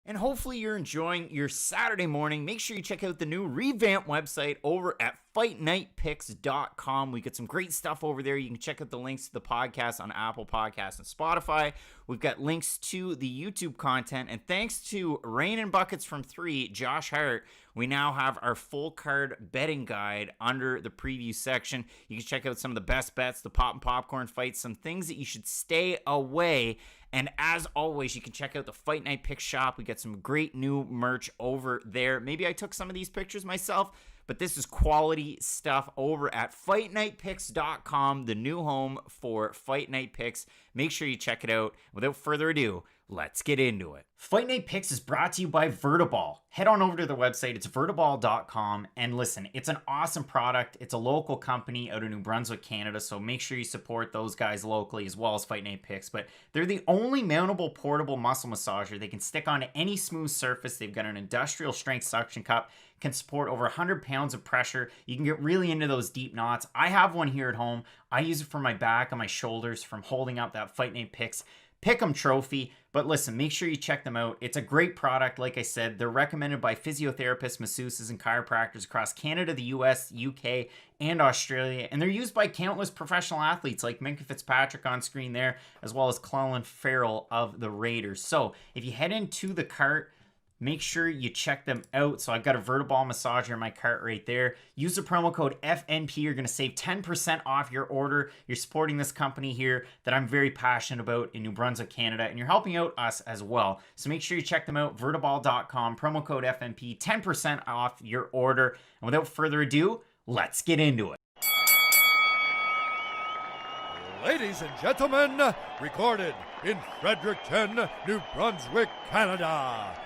And hopefully you're enjoying your Saturday morning. Make sure you check out the new revamped website over at fightnightpicks.com. We got some great stuff over there. You can check out the links to the podcast on Apple Podcasts and Spotify. We've got links to the YouTube content. And thanks to Rain and Buckets from 3, Josh Hart, we now have our full card betting guide under the preview section. You can check out some of the best bets, the pop and popcorn fights, some things that you should stay away. And as always, you can check out the Fight Night Picks shop. We got some great new merch over there. Maybe I took some of these pictures myself, but this is quality stuff over at fightnightpicks.com, the new home for Fight Night Picks. Make sure you check it out. Without further ado, let's get into it. Fight Night Picks is brought to you by Vertiball. Head on over to their website. It's vertiball.com. And listen, it's an awesome product. It's a local company out of New Brunswick, Canada. So make sure you support those guys locally as well as Fight Night Picks. But they're the only mountable portable muscle massager. They can stick on any smooth surface. They've got an industrial strength suction cup. Can support over 100 pounds of pressure. You can get really into those deep knots. I have one here at home. I use it for my back and my shoulders from holding up that Fight Night Picks Pick'em trophy. But listen, make sure you check them out. It's a great product. Like I said, they're recommended by physiotherapists, masseuses, and chiropractors across Canada, the US, UK, and Australia. And they're used by countless professional athletes like Minka Fitzpatrick on screen there, as well as Clelin Ferrell of the Raiders. So if you head into the cart, make sure you check them out. So I've got a Vertiball massager in my cart right there. Use the promo code FNP. You're going to save 10% off your order. You're supporting this company here that I'm very passionate about in New Brunswick, Canada, and you're helping out us as well. So make sure you check them out, vertiball.com, promo code FNP, 10% off your order. And without further ado, let's get into it. Ladies and gentlemen, recorded in Fredericton, New Brunswick, Canada.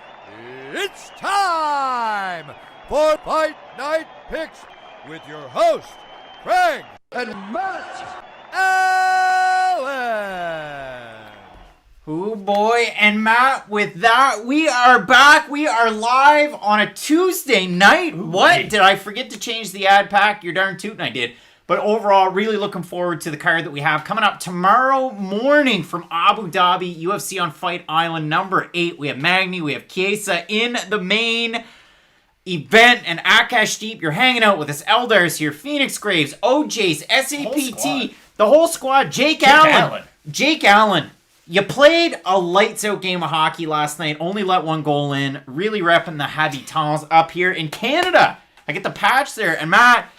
It's time for Fight Night Picks with your host, Craig and Matt Allen. Oh boy, and Matt, with that, we are back. We are live on a Tuesday night. What? Did I forget to change the ad pack? You're darn tootin' I did. But overall, really looking forward to the card that we have coming up tomorrow morning from Abu Dhabi, UFC on Fight Island number 8. We have Magny, we have Chiesa in the main event, and Akashdeep, you're hanging out with us. Eldar's here, Phoenix Graves, OJ's, SAPT, the whole squad, Jake Allen. Jake Allen, you played a lights out game of hockey last night, only let one goal in, really repping the Habitants up here in Canada. I get the patch there, and Matt,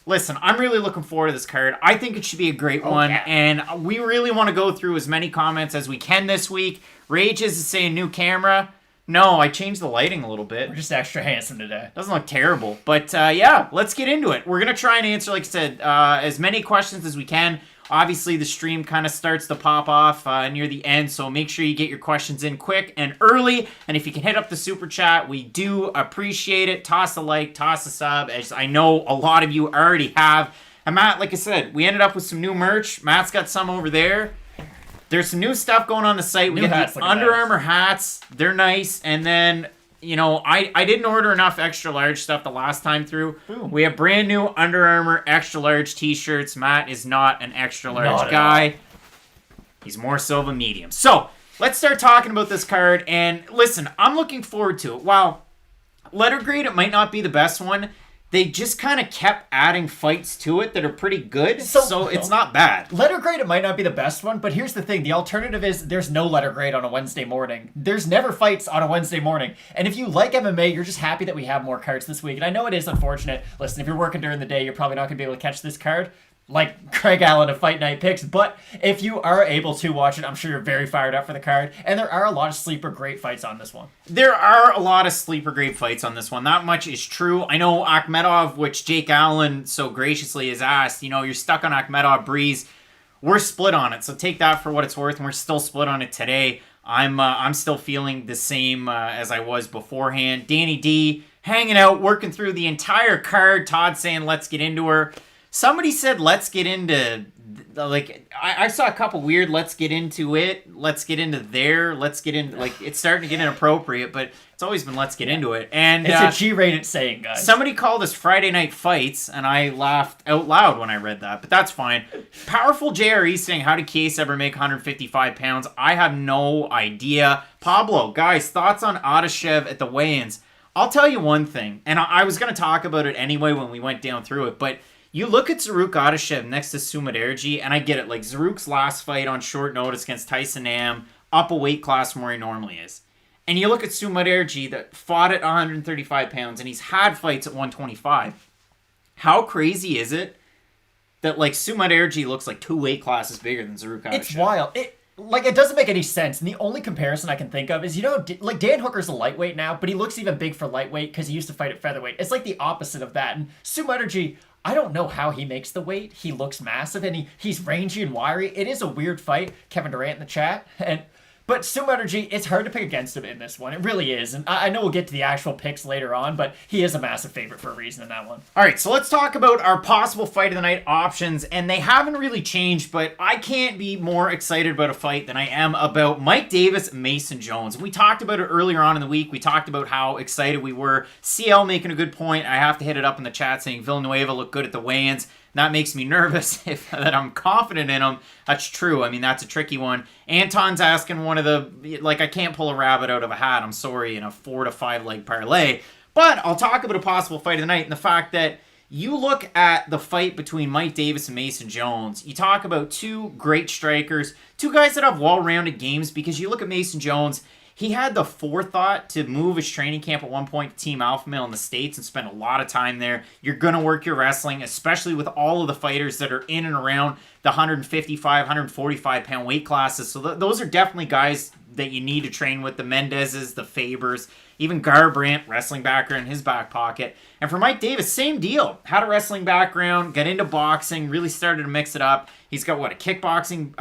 listen, I'm really looking forward to this card. I think it should be a great one, and we really want to go through as many comments as we can this week. Rages is saying new camera. No, I changed the lighting a little bit. We're just extra handsome today. Doesn't look terrible, but yeah, let's get into it. We're going to try and answer, like I said, as many questions as we can. Obviously, the stream kind of starts to pop off near the end, so make sure you get your questions in quick and early. And if you can hit up the super chat, we do appreciate it. Toss a like, toss a sub, as I know a lot of you already have. And Matt, like I said, we ended up with some new merch. Matt's got some over there. There's some new stuff going on the site. We got the Under Armour hats. They're nice. And then, you know, I didn't order enough extra large stuff the last time through. Boom. We have brand new Under Armour extra large t-shirts. Matt is not an extra large guy. He's more so of a medium. So let's start talking about this card. And listen, I'm looking forward to it. While letter grade, it might not be the best one, they just kind of kept adding fights to it that are pretty good, so it's not bad. Letter grade, it might not be the best one, but here's the thing. The alternative is there's no letter grade on a Wednesday morning. There's never fights on a Wednesday morning. And if you like MMA, you're just happy that we have more cards this week. And I know it is unfortunate. Listen, if you're working during the day, you're probably not going to be able to catch this card, like Craig Allen of Fight Night Picks. But if you are able to watch it, I'm sure you're very fired up for the card. And there are a lot of sleeper great fights on this one. There are a lot of sleeper great fights on this one. That much is true. I know Akhmedov, which Jake Allen so graciously has asked, you know, you're stuck on Akhmedov, Breese. We're split on it, so take that for what it's worth. And we're still split on it today. I'm still feeling the same as I was beforehand. Danny D hanging out, working through the entire card. Todd saying, let's get into her. Somebody said, let's get into like I saw a couple weird let's get into it, let's get into there, let's get in, like it's starting to get inappropriate, but it's always been let's get into it. And it's a G-rated saying, guys. Somebody called us Friday Night Fights, and I laughed out loud when I read that, but that's fine. Powerful JRE saying, how did Chiesa ever make 155 pounds? I have no idea. Pablo, guys, thoughts on Adashev at the weigh-ins? I'll tell you one thing, and I was going to talk about it anyway when we went down through it, but you look at Zarrukh Adashev next to Mudaerji, and I get it. Like, Zarrukh's last fight on short notice against Tyson up a weight class from where he normally is. And you look at Mudaerji that fought at 135 pounds, and he's had fights at 125. How crazy is it that, like, Mudaerji looks like 2 weight classes bigger than Zarrukh Adashev? It's wild. It doesn't make any sense. And the only comparison I can think of is, like Dan Hooker's a lightweight now, but he looks even big for lightweight because he used to fight at featherweight. It's like the opposite of that. And Mudaerji, I don't know how he makes the weight. He looks massive, and he's rangy and wiry. It is a weird fight. Kevin Durant in the chat. But Mudaerji, it's hard to pick against him in this one. It really is. And I know we'll get to the actual picks later on, but he is a massive favorite for a reason in that one. All right, so let's talk about our possible fight of the night options. And they haven't really changed, but I can't be more excited about a fight than I am about Mike Davis and Mason Jones. We talked about it earlier on in the week. We talked about how excited we were. CL making a good point. I have to hit it up in the chat saying Villanueva looked good at the weigh-ins. That makes me nervous that I'm confident in him. That's true. I mean, that's a tricky one. Anton's asking one of the, like, I can't pull a rabbit out of a hat, I'm sorry, in a 4 to 5 leg parlay. But I'll talk about a possible fight of the night and the fact that you look at the fight between Mike Davis and Mason Jones. You talk about 2 great strikers, 2 guys that have well-rounded games, because you look at Mason Jones, he had the forethought to move his training camp at one point to Team Alpha Male in the States and spend a lot of time there. You're going to work your wrestling, especially with all of the fighters that are in and around the 155, 145 pound weight classes. So those are definitely guys that you need to train with. The Mendezes, the Fabers, even Garbrandt, wrestling background in his back pocket. And for Mike Davis, same deal. Had a wrestling background, got into boxing, really started to mix it up. He's got, a kickboxing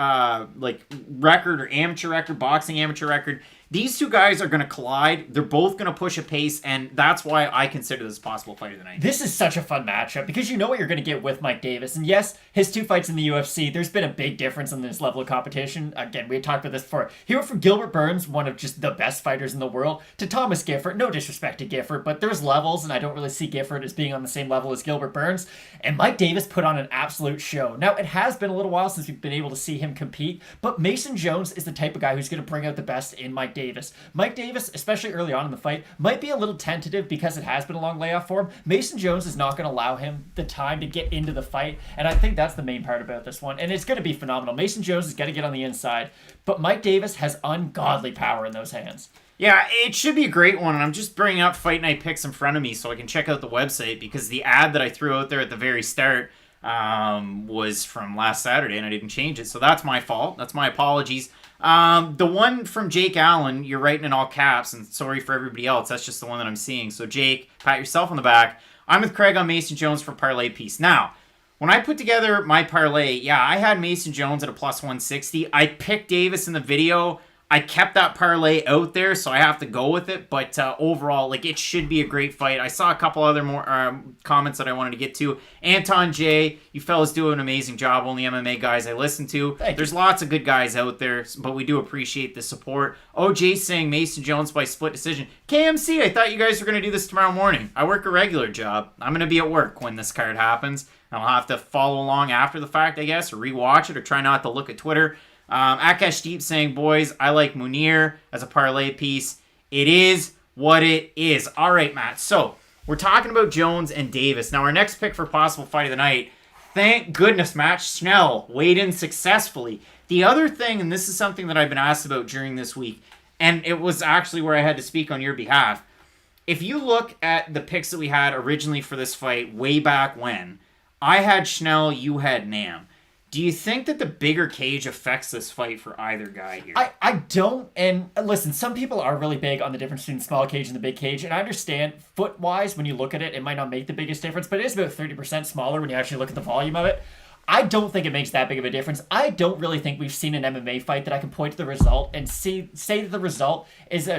record or amateur record, boxing amateur record. These 2 guys are going to collide. They're both going to push a pace, and that's why I consider this a possible fight of the night. This is such a fun matchup because you know what you're going to get with Mike Davis. And yes, his 2 fights in the UFC, there's been a big difference in this level of competition. Again, we had talked about this before. He went from Gilbert Burns, one of just the best fighters in the world, to Thomas Gifford. No disrespect to Gifford, but there's levels, and I don't really see Gifford as being on the same level as Gilbert Burns. And Mike Davis put on an absolute show. Now, it has been a little while since we've been able to see him compete, but Mason Jones is the type of guy who's going to bring out the best in Mike Davis. Mike Davis, especially early on in the fight, might be a little tentative because it has been a long layoff for him. Mason Jones is not going to allow him the time to get into the fight, and I think that's the main part about this one, and it's going to be phenomenal. Mason Jones is going to get on the inside, but Mike Davis has ungodly power in those hands. Yeah, it should be a great one, and I'm just bringing up Fight Night picks in front of me so I can check out the website, because the ad that I threw out there at the very start was from last Saturday, and I didn't change it, so that's my fault. That's my apologies. The one from Jake Allen, you're writing in all caps, and sorry for everybody else, that's just the one that I'm seeing. So Jake, pat yourself on the back. I'm with Craig on Mason Jones for parlay piece. Now, when I put together my parlay, I had Mason Jones at a plus 160. I picked Davis in the video. I kept that parlay out there, so I have to go with it. But overall, it should be a great fight. I saw a couple other more comments that I wanted to get to. Anton J, you fellas do an amazing job. Only MMA guys I listen to. There's lots of good guys out there, but we do appreciate the support. OJ saying Mason Jones by split decision. KMC, I thought you guys were going to do this tomorrow morning. I work a regular job. I'm going to be at work when this card happens. I'll have to follow along after the fact, I guess, or rewatch it, or try not to look at Twitter. Akash Deep saying, boys, I like Munir as a parlay piece. It is what it is. All right, Matt. So we're talking about Jones and Davis. Now, our next pick for possible fight of the night, thank goodness, Matt Schnell weighed in successfully. The other thing, and this is something that I've been asked about during this week, and it was actually where I had to speak on your behalf. If you look at the picks that we had originally for this fight way back when, I had Schnell, you had Nam. Do you think that the bigger cage affects this fight for either guy here? I don't. And listen, some people are really big on the difference between the small cage and the big cage. And I understand foot-wise, when you look at it, it might not make the biggest difference, but it is about 30% smaller when you actually look at the volume of it. I don't think it makes that big of a difference. I don't really think we've seen an MMA fight that I can point to the result and say that the result is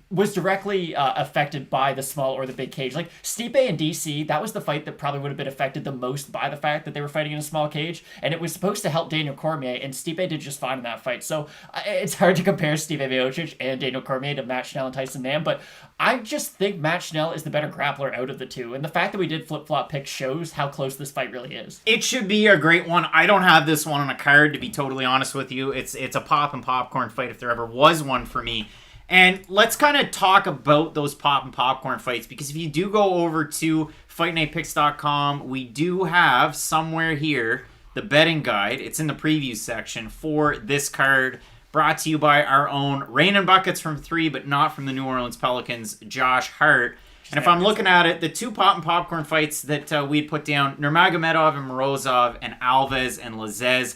was directly affected by the small or the big cage. Like Stipe and DC, that was the fight that probably would have been affected the most by the fact that they were fighting in a small cage, and it was supposed to help Daniel Cormier, and Stipe did just fine in that fight. So it's hard to compare Stipe Miocic and Daniel Cormier to Matt Schnell and Tyson Nam, but I just think Matt Schnell is the better grappler out of the two, and the fact that we did flip-flop picks shows how close this fight really is. It should be a great one. I don't have this one on a card, to be totally honest with you. It's a pop and popcorn fight if there ever was one for me. And let's kind of talk about those pop and popcorn fights, because if you do go over to FightNightPicks.com, we do have somewhere here the betting guide. It's in the preview section for this card, brought to you by our own Rain and Buckets from 3, but not from the New Orleans Pelicans, Josh Hart. And if I'm looking at it, the two pop and popcorn fights that we'd put down, Nurmagomedov and Morozov, and Alves and Lizz.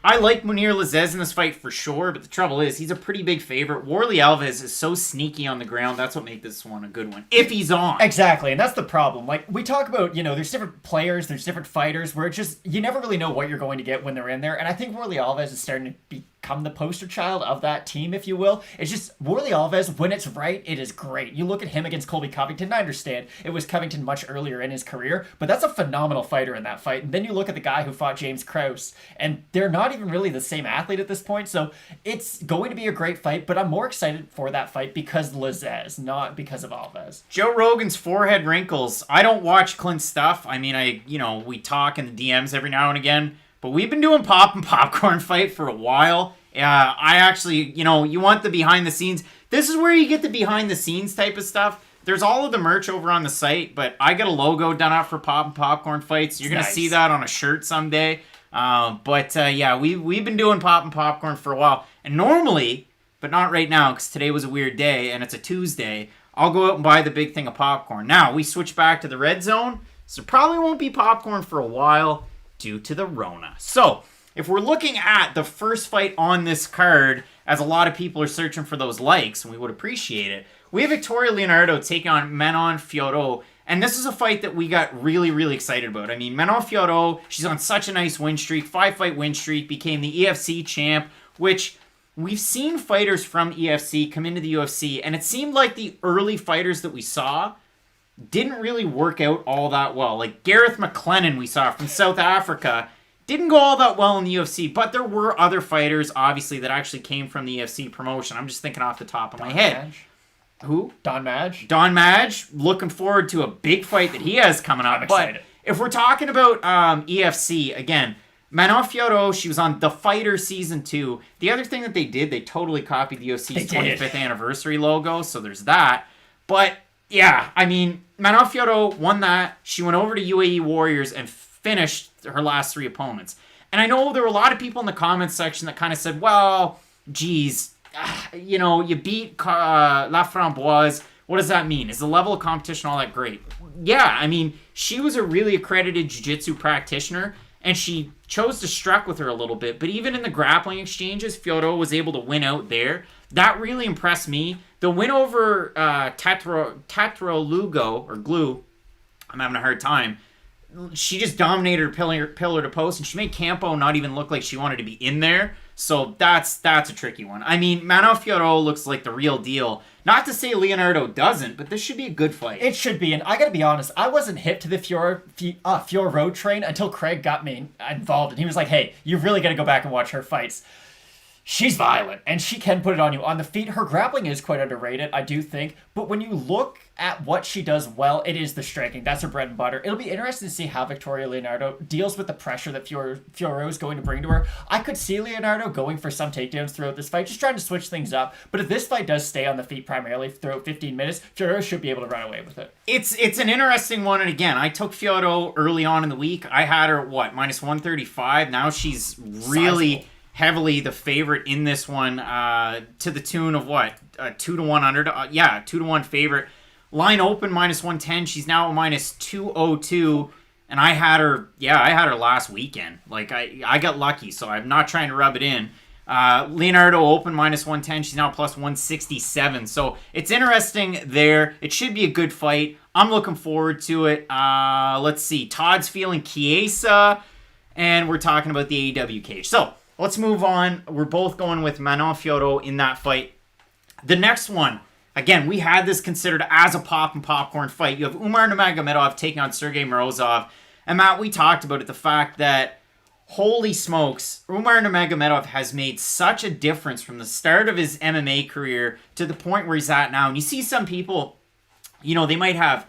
I like Munir Lizz in this fight for sure, but the trouble is he's a pretty big favorite. Warlley Alves is so sneaky on the ground. That's what makes this one a good one, if he's on. Exactly, and that's the problem. Like, we talk about, there's different players, there's different fighters, where it's just, you never really know what you're going to get when they're in there. And I think Warlley Alves is starting to become the poster child of that team, if you will. It's just, Warlley Alves, when it's right, it is great. You look at him against Colby Covington, I understand it was Covington much earlier in his career, but that's a phenomenal fighter in that fight. And then you look at the guy who fought James Krause, and they're not even really the same athlete at this point, so it's going to be a great fight, but I'm more excited for that fight because Lizz, not because of Alves. Joe Rogan's forehead wrinkles. I don't watch Clint's stuff. I mean, we talk in the DMs every now and again, but we've been doing pop and popcorn fight for a while. I actually, you want the behind the scenes. This is where you get the behind the scenes type of stuff. There's all of the merch over on the site, but I got a logo done up for pop and popcorn fights. You're going to see that on a shirt someday. We've been doing pop and popcorn for a while. And normally, but not right now because today was a weird day and it's a Tuesday, I'll go out and buy the big thing of popcorn. Now, we switch back to the red zone, so probably won't be popcorn for a while due to the Rona. So, if we're looking at the first fight on this card, as a lot of people are searching for those likes, and we would appreciate it, we have Victoria Leonardo taking on Manon Fiorot. And this is a fight that we got really, really excited about. I mean, Manon Fiorot, she's on such a nice win streak, 5-fight win streak, became the EFC champ, which we've seen fighters from EFC come into the UFC, and it seemed like the early fighters that we saw didn't really work out all that well. Like Gareth McLennan we saw from South Africa didn't go all that well in the UFC, but there were other fighters, obviously, that actually came from the EFC promotion. I'm just thinking off the top of my head. Who? Don Madge. Don Madge, looking forward to a big fight that he has coming up. I'm excited. But if we're talking about EFC, again, Manon Fiorot, she was on The Fighter Season 2. The other thing that they did, they totally copied the UFC's 25th anniversary logo, so there's that. But, yeah, I mean, Manon Fiorot won that. She went over to UAE Warriors and finished her last 3 opponents. And I know there were a lot of people in the comments section that kind of said, well, geez, you beat La Framboise. What does that mean? Is the level of competition all that great? Yeah, I mean, she was a really accredited jiu-jitsu practitioner, and she chose to struck with her a little bit. But even in the grappling exchanges, Fiorot was able to win out there. That really impressed me. The win over Tatro Lugo, or Glue, I'm having a hard time. She just dominated her pillar to post, and she made Campo not even look like she wanted to be in there. So that's a tricky one. I mean, Manon Fiorot looks like the real deal. Not to say Leonardo doesn't, but this should be a good fight. It should be, and I gotta be honest, I wasn't hip to the Fiorot train until Craig got me involved, and he was like, hey, you really gotta go back and watch her fights. She's violent, and she can put it on you. On the feet, her grappling is quite underrated, I do think. But when you look at what she does well, it is the striking. That's her bread and butter. It'll be interesting to see how Victoria Leonardo deals with the pressure that Fiorot is going to bring to her. I could see Leonardo going for some takedowns throughout this fight, just trying to switch things up. But if this fight does stay on the feet primarily throughout 15 minutes, Fiorot should be able to run away with it. It's an interesting one, and again, I took Fiorot early on in the week. I had her, minus 135. Now she's really... Sizable. Heavily the favorite in this one, to the tune of 2-1 under, 2-1 favorite. Line open minus 110. She's now minus 202, and I had her last weekend. Like I got lucky, so I'm not trying to rub it in. Leonardo open minus 110. She's now plus 167. So it's interesting there. It should be a good fight. I'm looking forward to it. Let's see. Todd's feeling Chiesa. and we're talking about the AEW cage. So let's move on. We're both going with Manon Fiorot in that fight. The next one, again, we had this considered as a pop and popcorn fight. You have Umar Nurmagomedov taking on Sergey Morozov. And Matt, we talked about it, the fact that, holy smokes, Umar Nurmagomedov has made such a difference from the start of his MMA career to the point where he's at now. And you see some people, they might have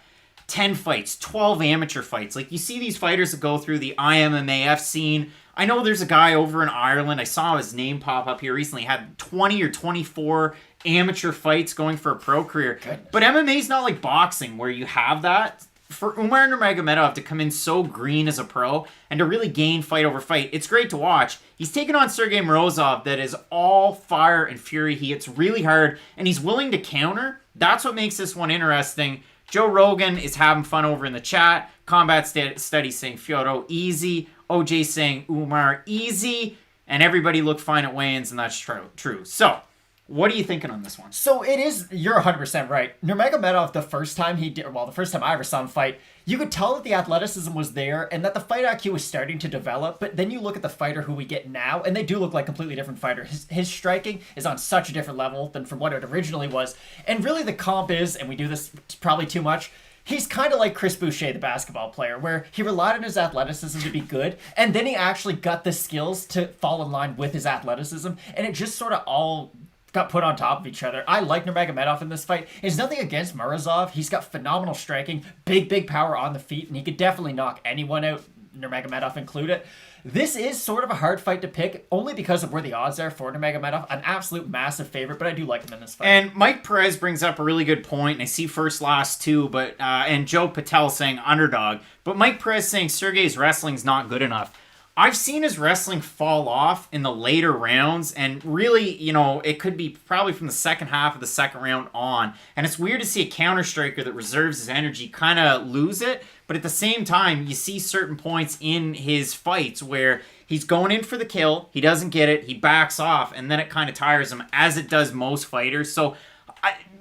10 fights, 12 amateur fights. Like, you see these fighters that go through the IMMAF scene. I know there's a guy over in Ireland, I saw his name pop up here recently, had 20 or 24 amateur fights going for a pro career. Goodness. But MMA is not like boxing where you have that. For Umar Nurmagomedov to come in so green as a pro and to really gain fight over fight, it's great to watch. He's taking on Sergey Morozov that is all fire and fury. He hits really hard, and he's willing to counter. That's what makes this one interesting. Joe Rogan is having fun over in the chat. Combat Study saying Fiorot easy. OJ saying Umar easy. And everybody looked fine at weigh-ins, and that's true. So, what are you thinking on this one? So it is, you're 100% right. Nurmagomedov, the first time I ever saw him fight, you could tell that the athleticism was there and that the fight IQ was starting to develop. But then you look at the fighter who we get now, and they do look like completely different fighters. His striking is on such a different level than from what it originally was. And really the comp is, and we do this probably too much, he's kind of like Chris Boucher, the basketball player, where he relied on his athleticism to be good, and then he actually got the skills to fall in line with his athleticism, and it just sort of all got put on top of each other. I like Nurmagomedov in this fight. There's nothing against Morozov. He's got phenomenal striking, big power on the feet, and he could definitely knock anyone out, Nurmagomedov included. This is sort of a hard fight to pick, only because of where the odds are for Nurmagomedov. An absolute massive favorite, but I do like him in this fight. And Mike Perez brings up a really good point, and I see first, last two, but and Joe Patel saying underdog. But Mike Perez saying Sergey's wrestling's not good enough. I've seen his wrestling fall off in the later rounds, and really, it could be probably from the second half of the second round on. And it's weird to see a counter striker that reserves his energy kind of lose it, but at the same time, you see certain points in his fights where he's going in for the kill, he doesn't get it, he backs off, and then it kind of tires him, as it does most fighters. So,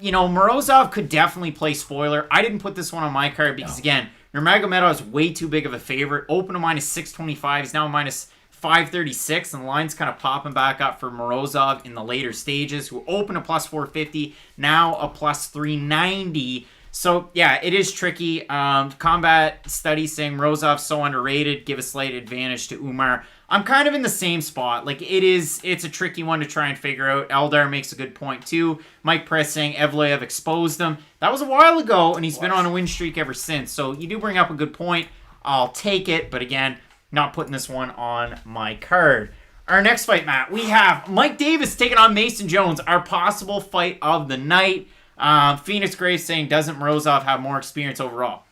Morozov could definitely play spoiler. I didn't put this one on my card because, again, Nurmagomedov is way too big of a favorite. Open to minus 625. He's now minus 536, and the line's kind of popping back up for Morozov in the later stages, who opened a plus 450, now a plus 390. So, yeah, it is tricky. Combat Study saying Morozov's so underrated, give a slight advantage to Umar. I'm kind of in the same spot. Like, it's a tricky one to try and figure out. Eldar makes a good point, too. Mike Press saying Evloev exposed him. That was a while ago, and he's been on a win streak ever since. So, you do bring up a good point. I'll take it, but again, not putting this one on my card. Our next fight, Matt, we have Mike Davis taking on Mason Jones, our possible fight of the night. Phoenix Graves saying, doesn't Morozov have more experience overall?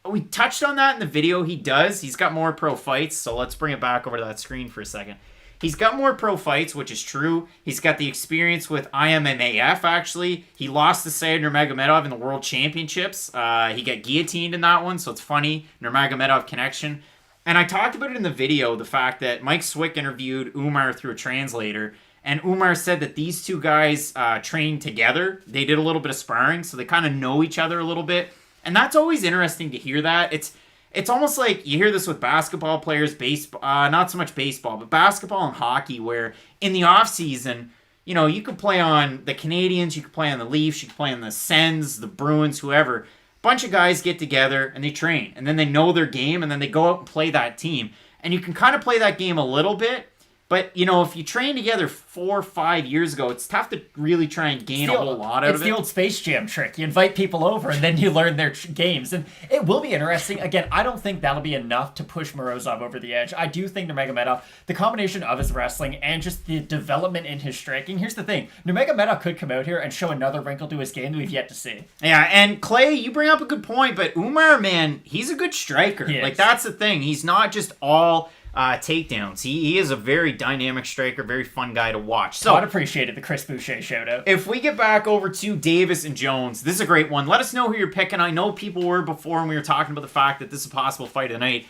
We touched on that in the video. He does. He's got more pro fights, so let's bring it back over to that screen for a second. He's got more pro fights, which is true. He's got the experience with IMMAF, actually. He lost to Said Nurmagomedov in the World Championships. He got guillotined in that one, so it's funny. Nurmagomedov connection. And I talked about it in the video, the fact that Mike Swick interviewed Umar through a translator, and Umar said that these two guys trained together. They did a little bit of sparring, so they kind of know each other a little bit. And that's always interesting to hear that. It's almost like you hear this with basketball players, not so much baseball, but basketball and hockey, where in the off season, you could play on the Canadians, you could play on the Leafs, you could play on the Sens, the Bruins, whoever. Bunch of guys get together and they train, and then they know their game, and then they go out and play that team. And you can kind of play that game a little bit, but, if you train together 4 or 5 years ago, it's tough to really try and gain a whole lot out of it. It's the old Space Jam trick. You invite people over, and then you learn their games. And it will be interesting. Again, I don't think that'll be enough to push Morozov over the edge. I do think Nurmagomedov, the combination of his wrestling and just the development in his striking. Here's the thing. Nurmagomedov could come out here and show another wrinkle to his game that we've yet to see. Yeah, and Clay, you bring up a good point, but Umar, man, he's a good striker. Like, that's the thing. He's not just all takedowns. He is a very dynamic striker, very fun guy to watch. So I'd appreciated the Chris Boucher shout out. If we get back over to Davis and Jones, this is a great one. Let us know who you're picking. I know people were before when we were talking about the fact that this is a possible fight of the night.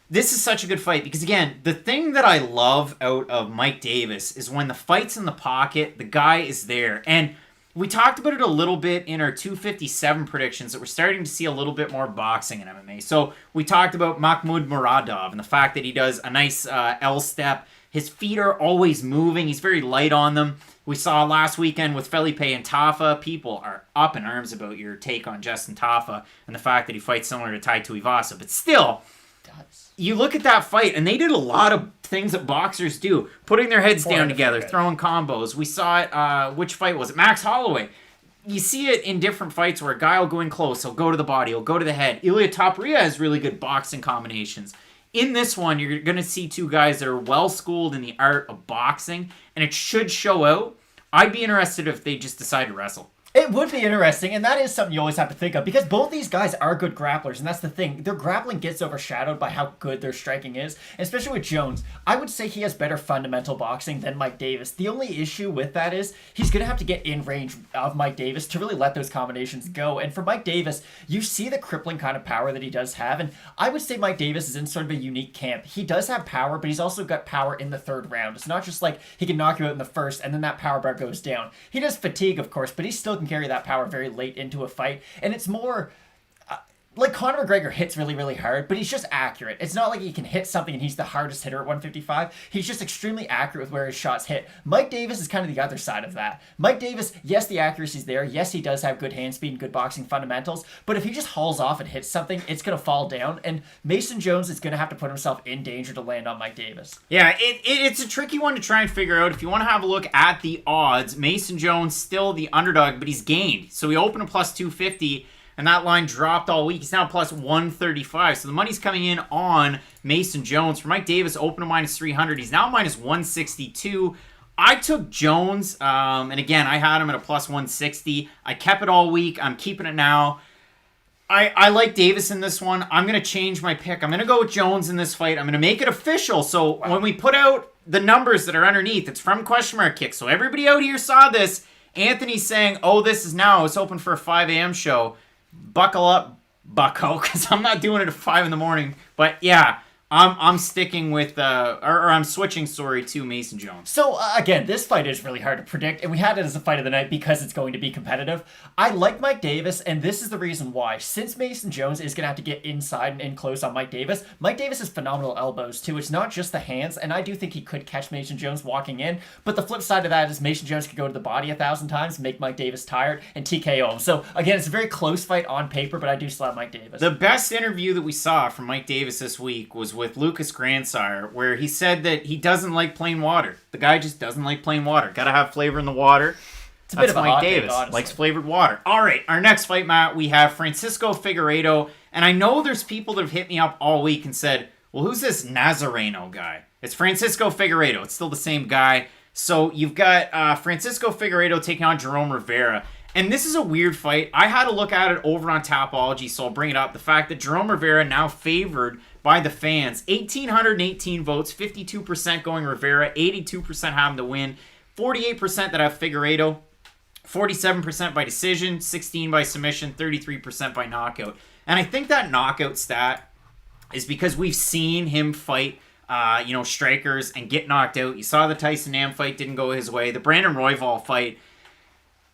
This is such a good fight because, again, the thing that I love out of Mike Davis is when the fight's in the pocket, the guy is there. And We talked about it a little bit in our 257 predictions that we're starting to see a little bit more boxing in MMA. So we talked about Mahmoud Muradov and the fact that he does a nice L-step. His feet are always moving. He's very light on them. We saw last weekend with Felipe and Tafa. People are up in arms about your take on Justin Tafa and the fact that he fights similar to Tai Tuivasa. But still, you look at that fight, and they did a lot of things that boxers do. Putting their heads down together, throwing combos. We saw it, which fight was it? Max Holloway. You see it in different fights where a guy will go in close. He'll go to the body. He'll go to the head. Ilia Topuria has really good boxing combinations. In this one, you're going to see two guys that are well-schooled in the art of boxing, and it should show out. I'd be interested if they just decide to wrestle. It would be interesting, and that is something you always have to think of, because both these guys are good grapplers, and that's the thing. Their grappling gets overshadowed by how good their striking is, especially with Jones. I would say he has better fundamental boxing than Mike Davis. The only issue with that is he's going to have to get in range of Mike Davis to really let those combinations go, and for Mike Davis, you see the crippling kind of power that he does have, and I would say Mike Davis is in sort of a unique camp. He does have power, but he's also got power in the third round. It's not just like he can knock you out in the first, and then that power bar goes down. He does fatigue, of course, but he still can carry that power very late into a fight, and it's more like Conor McGregor hits really, really hard, but he's just accurate. It's not like he can hit something and he's the hardest hitter at 155. He's just extremely accurate with where his shots hit. Mike Davis is kind of the other side of that. Mike Davis, yes, the accuracy's there. Yes, he does have good hand speed and good boxing fundamentals, but if he just hauls off and hits something, it's going to fall down, and Mason Jones is going to have to put himself in danger to land on Mike Davis. Yeah, it's a tricky one to try and figure out. If you want to have a look at the odds, Mason Jones still the underdog, but he's gained. So he opened a plus 250, and that line dropped all week. He's now plus 135. So the money's coming in on Mason Jones. For Mike Davis, open to minus 300. He's now minus 162. I took Jones, and again, I had him at a plus 160. I kept it all week. I'm keeping it now. I like Davis in this one. I'm going to change my pick. I'm going to go with Jones in this fight. I'm going to make it official. So when we put out the numbers that are underneath, it's from question mark kick. So everybody out here saw this. Anthony's saying, oh, this is now. It's open for a 5 a.m. show. Buckle up, bucko, because I'm not doing it at 5 in the morning. But yeah, I'm sticking with, or I'm switching, to Mason Jones. So, again, this fight is really hard to predict, and we had it as a fight of the night because it's going to be competitive. I like Mike Davis, and this is the reason why. Since Mason Jones is going to have to get inside and in close on Mike Davis has phenomenal elbows, too. It's not just the hands, and I do think he could catch Mason Jones walking in, but the flip side of that is Mason Jones could go to the body 1,000 times, make Mike Davis tired, and TKO him. So, again, it's a very close fight on paper, but I do still have Mike Davis. The best interview that we saw from Mike Davis this week was with Lucas Grandsire, where he said that he doesn't like plain water. The guy just doesn't like plain water. Gotta have flavor in the water. It's a bit of a Mike hot Davis take, likes flavored water. All right, our next fight, Matt, we have Francisco Figueiredo, and I know there's people that have hit me up all week and said, well, who's this Nazareno guy? It's Francisco Figueiredo. It's still the same guy. So you've got Francisco Figueiredo taking on Jerome Rivera. And this is a weird fight. I had to look at it over on Tapology, so I'll bring it up. The fact that Jerome Rivera now favored by the fans. 1,818 votes, 52% going Rivera, 82% have him to win, 48% that have Figueiredo, 47% by decision, 16% by submission, 33% by knockout. And I think that knockout stat is because we've seen him fight strikers and get knocked out. You saw the Tyson Nam fight, didn't go his way. The Brandon Royval fight,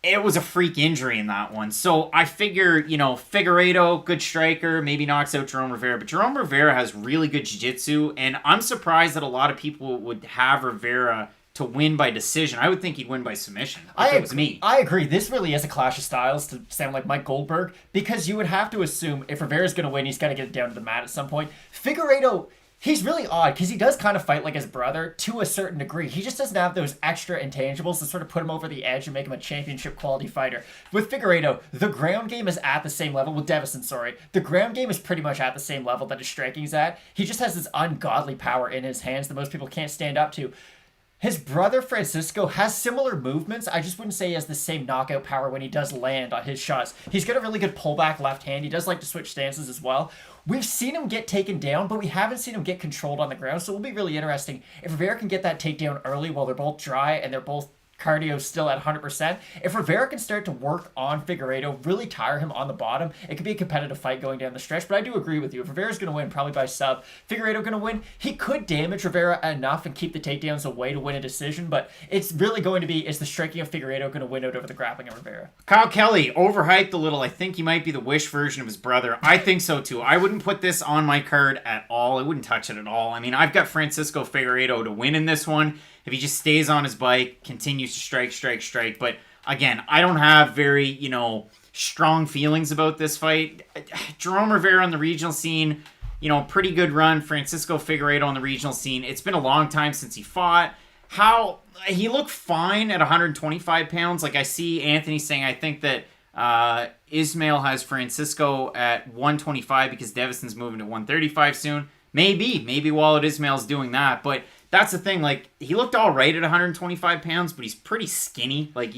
it was a freak injury in that one. So I figure, Figueiredo, good striker, maybe knocks out Jerome Rivera. But Jerome Rivera has really good jiu-jitsu, and I'm surprised that a lot of people would have Rivera to win by decision. I would think he'd win by submission if it was me. I agree. This really is a clash of styles, to sound like Mike Goldberg, because you would have to assume if Rivera's going to win, he's got to get it down to the mat at some point. Figueiredo, he's really odd because he does kind of fight like his brother to a certain degree. He just doesn't have those extra intangibles to sort of put him over the edge and make him a championship quality fighter. With Figueiredo, the ground game is at the same level. With Devison, the ground game is pretty much at the same level that his striking's at. He just has this ungodly power in his hands that most people can't stand up to. His brother, Francisco, has similar movements. I just wouldn't say he has the same knockout power when he does land on his shots. He's got a really good pullback left hand. He does like to switch stances as well. We've seen him get taken down, but we haven't seen him get controlled on the ground, so it'll be really interesting if Rivera can get that takedown early while they're both dry and they're both cardio still at 100%. If Rivera can start to work on Figueiredo, really tire him on the bottom, it could be a competitive fight going down the stretch. But I do agree with you. If Rivera's going to win, probably by sub, Figueiredo going to win, he could damage Rivera enough and keep the takedowns away to win a decision. But it's really going to be, is the striking of Figueiredo going to win out over the grappling of Rivera? Kyle Kelly, overhyped a little. I think he might be the Wish version of his brother. I think so too. I wouldn't put this on my card at all. I wouldn't touch it at all. I mean, I've got Francisco Figueiredo to win in this one. If he just stays on his bike, continues to strike. But again, I don't have very, strong feelings about this fight. Jerome Rivera on the regional scene, pretty good run. Francisco Figueiredo on the regional scene. It's been a long time since he fought. He looked fine at 125 pounds. Like I see Anthony saying, I think that Ismail has Francisco at 125 because Devison's moving to 135 soon. Maybe Walid Ismail's doing that, but that's the thing. Like, he looked all right at 125 pounds, but he's pretty skinny. Like,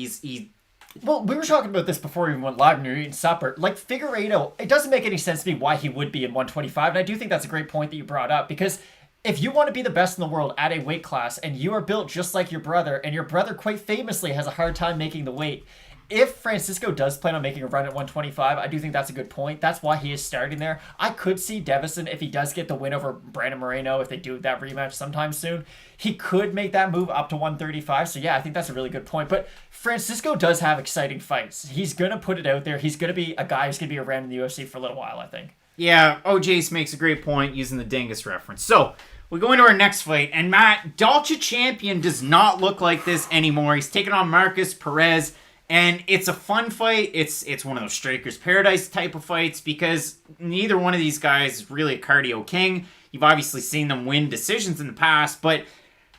Well, we were talking about this before we even went live and we were eating supper. Like, Figueiredo, it doesn't make any sense to me why he would be in 125, and I do think that's a great point that you brought up, because if you want to be the best in the world at a weight class, and you are built just like your brother, and your brother quite famously has a hard time making the weight, if Francisco does plan on making a run at 125, I do think that's a good point. That's why he is starting there. I could see Devison, if he does get the win over Brandon Moreno, if they do that rematch sometime soon, he could make that move up to 135. So yeah, I think that's a really good point. But Francisco does have exciting fights. He's going to put it out there. He's going to be a guy who's going to be around in the UFC for a little while, I think. Yeah, OJ's makes a great point using the Dingus reference. So, we go into our next fight, and Matt, Dalcha champion does not look like this anymore. He's taking on Markus Perez. And it's a fun fight. It's one of those Strikers Paradise type of fights because neither one of these guys is really a cardio king. You've obviously seen them win decisions in the past, but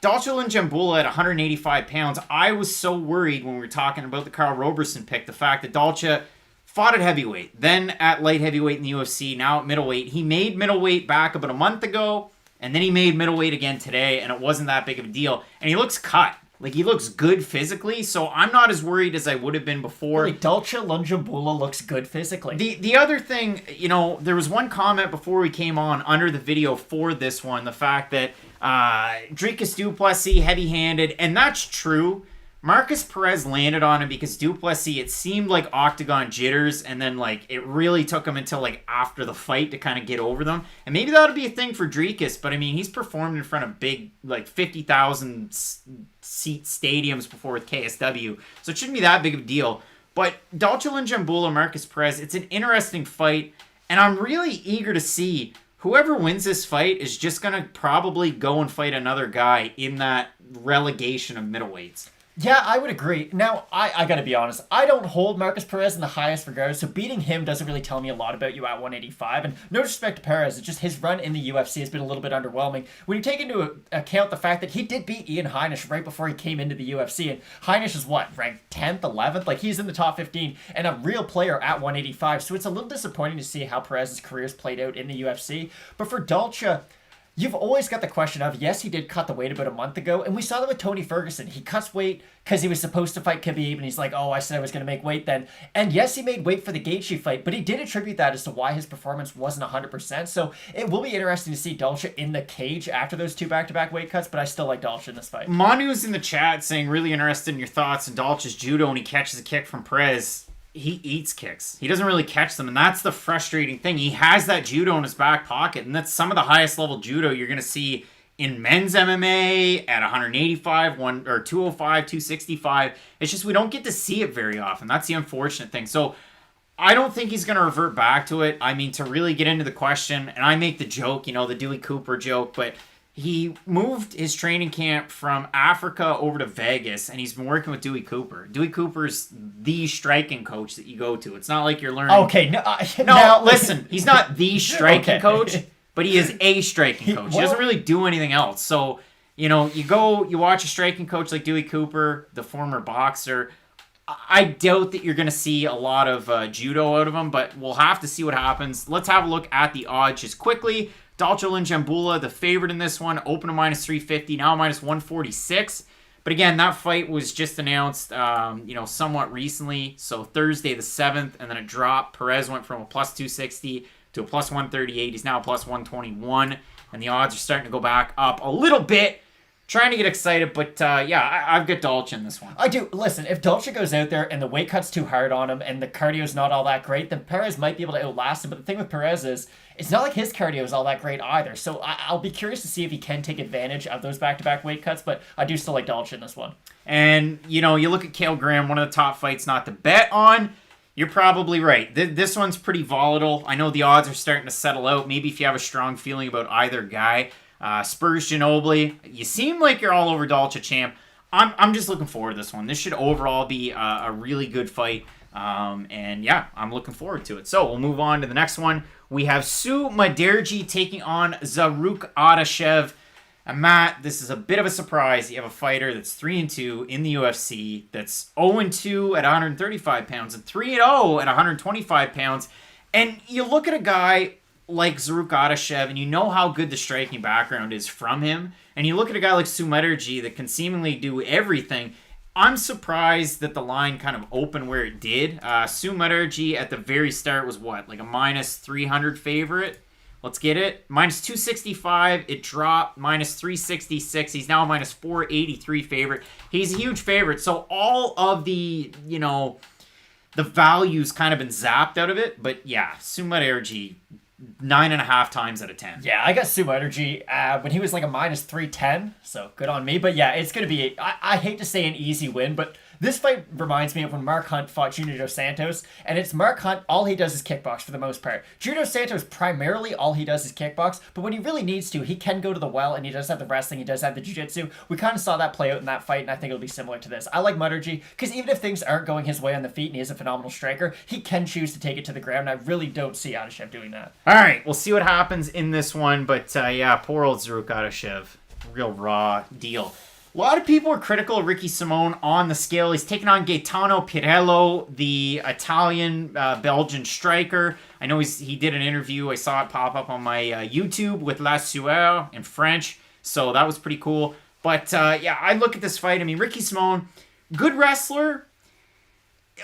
Dalcha Lungiambula at 185 pounds, I was so worried when we were talking about the Carl Roberson pick, the fact that Dalcha fought at heavyweight, then at light heavyweight in the UFC, now at middleweight. He made middleweight back about a month ago, and then he made middleweight again today, and it wasn't that big of a deal. And he looks cut. Like, he looks good physically, so I'm not as worried as I would have been before. Like, Dalcha Lungiambula looks good physically. The other thing, there was one comment before we came on under the video for this one, the fact that Dricus du Plessis heavy-handed, and that's true. Markus Perez landed on him because du Plessis, it seemed like octagon jitters, and then, it really took him until, after the fight to kind of get over them. And maybe that'll be a thing for Dricus, but, I mean, he's performed in front of big, 50,000 seat stadiums before with KSW, so it shouldn't be that big of a deal. But Dalcha Lungiambula, Markus Perez, it's an interesting fight, and I'm really eager to see whoever wins this fight is just going to probably go and fight another guy in that relegation of middleweights. Yeah, I would agree. Now, I gotta be honest, I don't hold Markus Perez in the highest regard, so beating him doesn't really tell me a lot about you at 185, and no disrespect to Perez, it's just his run in the UFC has been a little bit underwhelming. When you take into account the fact that he did beat Ian Heinisch right before he came into the UFC, and Heinisch is ranked 10th, 11th? Like, he's in the top 15, and a real player at 185, so it's a little disappointing to see how Perez's career's played out in the UFC, but for Dalcha, you've always got the question of, yes, he did cut the weight about a month ago, and we saw that with Tony Ferguson. He cuts weight because he was supposed to fight Khabib, and he's like, oh, I said I was going to make weight then. And yes, he made weight for the Gaethje fight, but he did attribute that as to why his performance wasn't 100%. So it will be interesting to see Dalcha in the cage after those two back-to-back weight cuts, but I still like Dalcha in this fight. Manu's in the chat saying, really interested in your thoughts on Dalcha's judo when he catches a kick from Perez. He eats kicks. He doesn't really catch them, and that's the frustrating thing. He has that judo in his back pocket, and that's some of the highest level judo you're going to see in men's MMA at 185, 205, 265. It's just we don't get to see it very often. That's the unfortunate thing. So I don't think he's going to revert back to it. I mean, to really get into the question, and I make the joke, the Dewey Cooper joke, but he moved his training camp from Africa over to Vegas, and he's been working with Dewey Cooper. Dewey Cooper's the striking coach that you go to. It's not like you're learning... Okay, no, listen. He's not the striking coach, but he is a striking coach. He doesn't really do anything else. So, you watch a striking coach like Dewey Cooper, the former boxer. I doubt that you're going to see a lot of judo out of him, but we'll have to see what happens. Let's have a look at the odds just quickly. Dalcha Lungiambula, the favorite in this one, open to minus 350, now minus 146. But again, that fight was just announced, somewhat recently. So Thursday the 7th, and then it dropped. Perez went from a plus 260 to a plus 138. He's now a plus 121, and the odds are starting to go back up a little bit. trying to get excited, but I've got Dalcha in this one. I do. Listen, if Dalcha goes out there and the weight cut's too hard on him and the cardio's not all that great, then Perez might be able to outlast him. But the thing with Perez is, it's not like his cardio is all that great either. So I'll be curious to see if he can take advantage of those back-to-back weight cuts, but I do still like Dalcha in this one. And, you look at Cale Graham, one of the top fights not to bet on. You're probably right. This one's pretty volatile. I know the odds are starting to settle out. Maybe if you have a strong feeling about either guy. Spurs Ginobili, you seem like you're all over Dalcha, champ. I'm just looking forward to this one. This should overall be a really good fight. I'm looking forward to it. So we'll move on to the next one. We have Mudaerji taking on Zarrukh Adashev. And Matt, this is a bit of a surprise. You have a fighter that's 3-2 in the UFC, that's 0-2 at 135 pounds, and 3-0 at 125 pounds. And you look at a guy like Zarrukh Adashev, and you know how good the striking background is from him. And you look at a guy like Mudaerji that can seemingly do everything. I'm surprised that the line kind of opened where it did. Mudaerji at the very start was what, like a minus 300 favorite? Let's get it. Minus 265. It dropped. Minus 366. He's now a minus 483 favorite. He's a huge favorite. So all of the, the value's kind of been zapped out of it. But yeah, Mudaerji, 9.5 times out of 10. Yeah, I got Mudaerji when he was like a minus 310. So good on me. But yeah, it's going to be, I hate to say an easy win, but this fight reminds me of when Mark Hunt fought Junior Dos Santos, and it's Mark Hunt, all he does is kickbox for the most part. Junior Dos Santos, primarily all he does is kickbox, but when he really needs to, he can go to the well, and he does have the wrestling, he does have the jiu-jitsu. We kind of saw that play out in that fight, and I think it'll be similar to this. I like Mudaerji, because even if things aren't going his way on the feet, and he is a phenomenal striker, he can choose to take it to the ground, and I really don't see Adashev doing that. All right, we'll see what happens in this one, but poor old Zarrukh Adashev. Real raw deal. A lot of people are critical of Ricky Simon on the scale. He's taking on Gaetano Pirrello, the Italian-Belgian striker. I know he did an interview. I saw it pop up on my YouTube with La Sueur in French, so that was pretty cool. But, I look at this fight. I mean, Ricky Simon, good wrestler,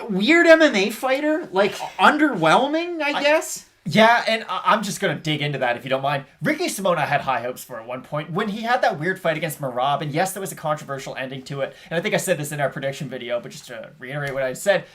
weird MMA fighter, like underwhelming, I guess. Yeah, and I'm just going to dig into that if you don't mind. Ricky Simon I had high hopes for at one point. When he had that weird fight against Morozov, and yes, there was a controversial ending to it, and I think I said this in our prediction video, but just to reiterate what I said,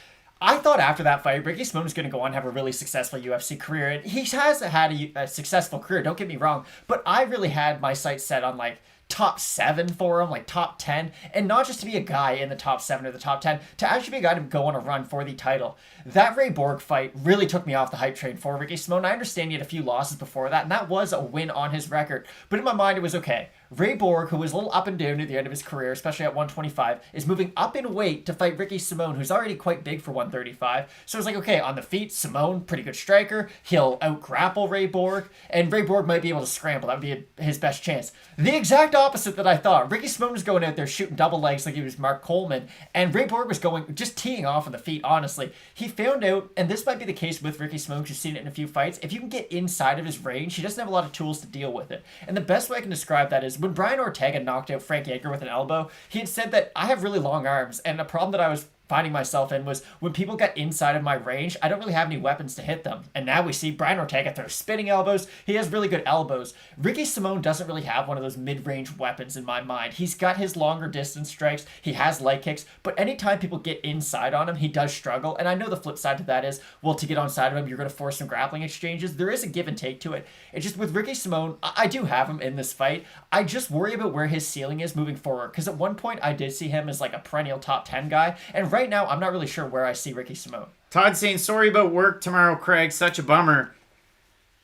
I thought after that fight, Ricky Simon was going to go on and have a really successful UFC career, and he has had a successful career, don't get me wrong, but I really had my sights set on, like, top 7 for him, like top 10, and not just to be a guy in the top 7 or the top 10, to actually be a guy to go on a run for the title. That Ray Borg fight really took me off the hype train for Ricky Simon. I understand he had a few losses before that, and that was a win on his record, but in my mind it was okay. Ray Borg, who was a little up and down at the end of his career, especially at 125, is moving up in weight to fight Ricky Simon, who's already quite big for 135. So it's like, okay, on the feet, Simon, pretty good striker. He'll out-grapple Ray Borg, and Ray Borg might be able to scramble. That would be his best chance. The exact opposite that I thought. Ricky Simon was going out there shooting double legs like he was Mark Coleman, and Ray Borg was just teeing off on the feet, honestly. He found out, and this might be the case with Ricky Simon, because you've seen it in a few fights, if you can get inside of his range, he doesn't have a lot of tools to deal with it. And the best way I can describe that is when Brian Ortega knocked out Frank Edgar with an elbow, he had said that I have really long arms, and a problem that I was finding myself in was when people got inside of my range, I don't really have any weapons to hit them. And now we see Brian Ortega throw spinning elbows. He has really good elbows. Ricky Simon doesn't really have one of those mid-range weapons in my mind. He's got his longer distance strikes. He has leg kicks. But anytime people get inside on him, he does struggle. And I know the flip side to that is, well, to get on side of him, you're going to force some grappling exchanges. There is a give and take to it. It's just with Ricky Simon, I do have him in this fight. I just worry about where his ceiling is moving forward. Because at one point, I did see him as like a perennial top 10 guy. And right now, I'm not really sure where I see Ricky Simon. Todd saying, sorry about work tomorrow, Craig. Such a bummer.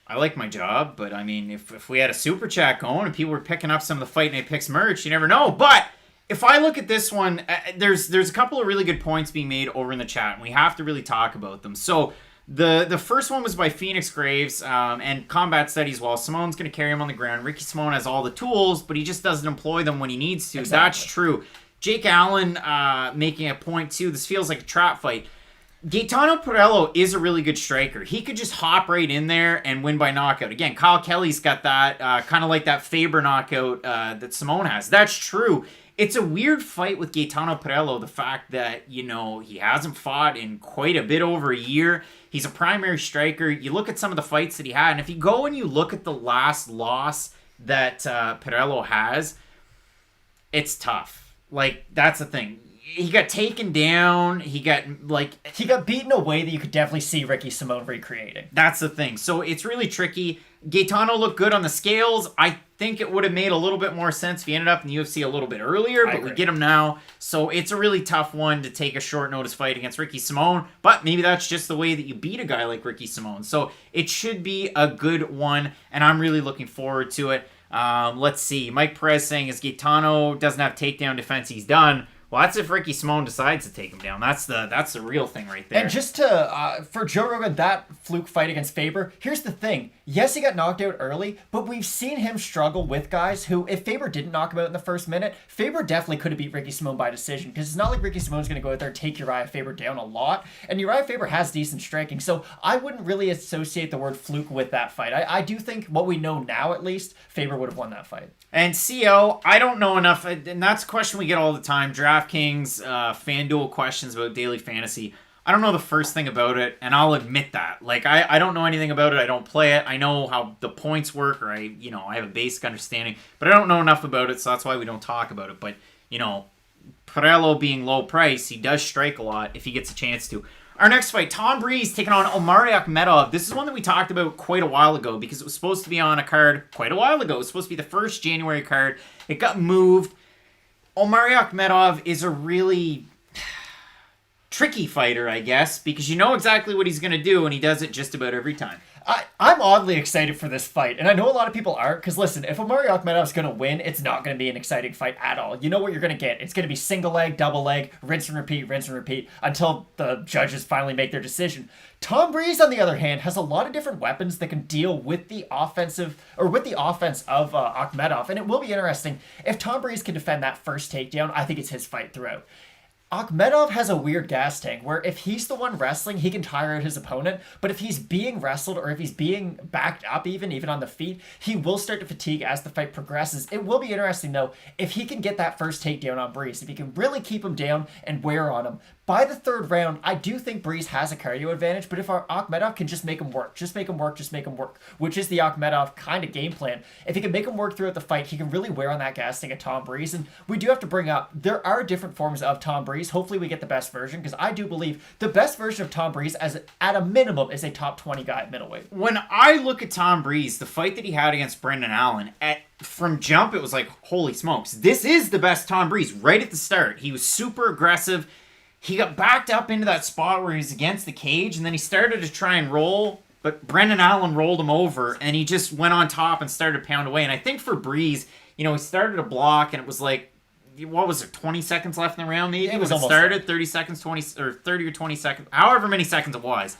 I like my job, but I mean, if we had a super chat going and people were picking up some of the Fight Night Picks merch, you never know. But if I look at this one, there's a couple of really good points being made over in the chat, and we have to really talk about them. So the first one was by Phoenix Graves and Combat Studies. Well, Simone's going to carry him on the ground. Ricky Simon has all the tools, but he just doesn't employ them when he needs to. Exactly. That's true. Jake Allen making a point, too. This feels like a trap fight. Gaetano Pirrello is a really good striker. He could just hop right in there and win by knockout. Again, Kyle Kelly's got that kind of like that Faber knockout that Simone has. That's true. It's a weird fight with Gaetano Pirrello, the fact that, he hasn't fought in quite a bit over a year. He's a primary striker. You look at some of the fights that he had, and if you go and you look at the last loss that Pirrello has, it's tough. Like, that's the thing. He got taken down. He got beaten in a way that you could definitely see Ricky Simón recreating. That's the thing. So it's really tricky. Gaetano looked good on the scales. I think it would have made a little bit more sense if he ended up in the UFC a little bit earlier, but we get him now. So it's a really tough one to take a short notice fight against Ricky Simón, but maybe that's just the way that you beat a guy like Ricky Simón. So it should be a good one, and I'm really looking forward to it. Let's see. Mike Perez saying, as Gaetano doesn't have takedown defense, he's done. Well, that's if Ricky Simón decides to take him down. That's the real thing right there. And just to, for Joe Rogan, that fluke fight against Faber, here's the thing. Yes, he got knocked out early, but we've seen him struggle with guys who, if Faber didn't knock him out in the first minute, Faber definitely could have beat Ricky Simón by decision, because it's not like Ricky Simón's going to go out there and take Uriah Faber down a lot, and Uriah Faber has decent striking, so I wouldn't really associate the word fluke with that fight. I do think, what we know now at least, Faber would have won that fight. And CO, I don't know enough, and that's a question we get all the time. DraftKings, FanDuel questions about daily fantasy. I don't know the first thing about it, and I'll admit that. Like, I don't know anything about it. I don't play it. I know how the points work, or I have a basic understanding, but I don't know enough about it, so that's why we don't talk about it. But, Pirrello being low price, he does strike a lot if he gets a chance to. Our next fight, Tom Breese taking on Omari Akhmedov. This is one that we talked about quite a while ago because it was supposed to be on a card quite a while ago. It was supposed to be the first January card. It got moved. Omari Akhmedov is a really tricky fighter, I guess, because you know exactly what he's going to do, and he does it just about every time. I'm oddly excited for this fight, and I know a lot of people aren't, because listen, if Omari Akhmedov's going to win, it's not going to be an exciting fight at all. You know what you're going to get. It's going to be single leg, double leg, rinse and repeat, until the judges finally make their decision. Tom Breese, on the other hand, has a lot of different weapons that can deal with the offense of Akhmedov, and it will be interesting. If Tom Breese can defend that first takedown, I think it's his fight throughout. Akhmedov has a weird gas tank where if he's the one wrestling, he can tire out his opponent, but if he's being wrestled or if he's being backed up even on the feet, he will start to fatigue as the fight progresses. It will be interesting, though, if he can get that first takedown on Breese, if he can really keep him down and wear on him. By the third round, I do think Breese has a cardio advantage, but if our Akhmedov can just make him work, which is the Akhmedov kind of game plan, if he can make him work throughout the fight, he can really wear on that gas tank of Tom Breese. And we do have to bring up, there are different forms of Tom Breese. Hopefully we get the best version, because I do believe the best version of Tom Breese, at a minimum, is a top 20 guy at middleweight. When I look at Tom Breese, the fight that he had against Brendan Allen, from jump, it was like, holy smokes, this is the best Tom Breese right at the start. He was super aggressive. He got backed up into that spot where he's against the cage, and then he started to try and roll, but Brendan Allen rolled him over, and he just went on top and started to pound away. And I think for Breese, he started to block, and it was like, what was it, 20 seconds left in the round maybe? It was when almost it started, 30 seconds, 20, or 30 or 20 seconds, however many seconds it was.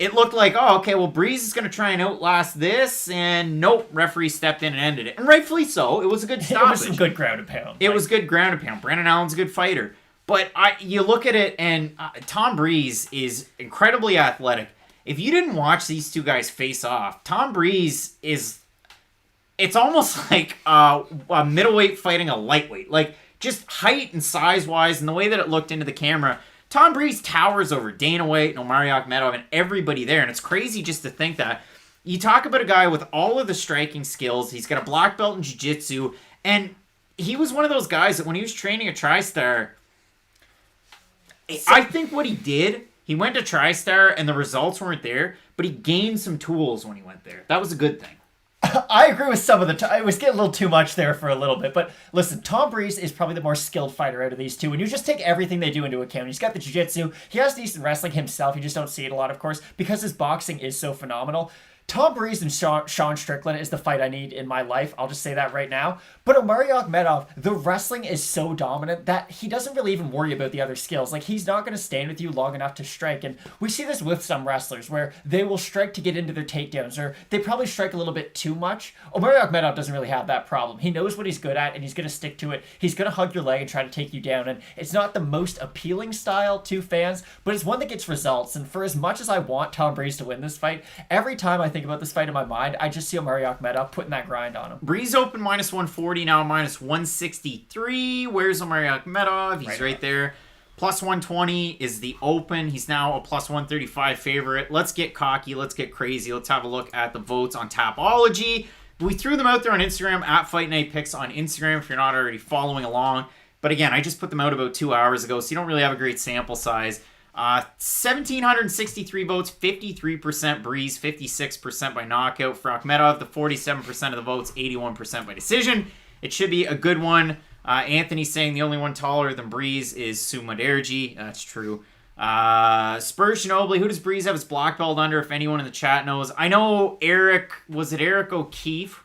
It looked like, oh, okay, well, Breese is going to try and outlast this, and nope, referee stepped in and ended it. And rightfully so. It was a good stoppage. It was some good ground and pound. It was good ground and pound. Brandon Allen's a good fighter. But you look at it, and Tom Breese is incredibly athletic. If you didn't watch these two guys face off, Tom Breese is... It's almost like a middleweight fighting a lightweight. Like, just height and size-wise, and the way that it looked into the camera, Tom Breese towers over Dana White and Omari Akhmedov and everybody there. And it's crazy just to think that. You talk about a guy with all of the striking skills. He's got a black belt in jiu-jitsu. And he was one of those guys that when he was training at TriStar... I think what he did, he went to TriStar and the results weren't there, but he gained some tools when he went there. That was a good thing. I agree with some of it was getting a little too much there for a little bit, but listen, Tom Breese is probably the more skilled fighter out of these two, and you just take everything they do into account. He's got the jiu-jitsu, he has decent wrestling himself, you just don't see it a lot, of course, because his boxing is so phenomenal. Tom Breese and Sean Strickland is the fight I need in my life. I'll just say that right now. But Omari Akhmedov, the wrestling is so dominant that he doesn't really even worry about the other skills. Like, he's not going to stand with you long enough to strike. And we see this with some wrestlers where they will strike to get into their takedowns, or they probably strike a little bit too much. Omari Akhmedov doesn't really have that problem. He knows what he's good at, and he's going to stick to it. He's going to hug your leg and try to take you down. And it's not the most appealing style to fans, but it's one that gets results. And for as much as I want Tom Breese to win this fight, every time I think about this fight in my mind, I just see Omari Akhmedov putting that grind on him. Breese open minus 140, now minus 163. Where's Omari Akhmedov? He's right there. Plus 120 is the open. He's now a plus 135 favorite. Let's get cocky. Let's get crazy. Let's have a look at the votes on Tapology. We threw them out there on Instagram, at Fight Night Picks on Instagram if you're not already following along. But again, I just put them out about 2 hours ago, so you don't really have a great sample size. 1,763 votes, 53% Breeze, 56% by knockout. For Akhmedov, the 47% of the votes, 81% by decision. It should be a good one. Anthony's saying the only one taller than Breeze is Mudaerji. That's true. Spurs Ginobili, who does Breeze have his black belt under, if anyone in the chat knows? I know Eric O'Keefe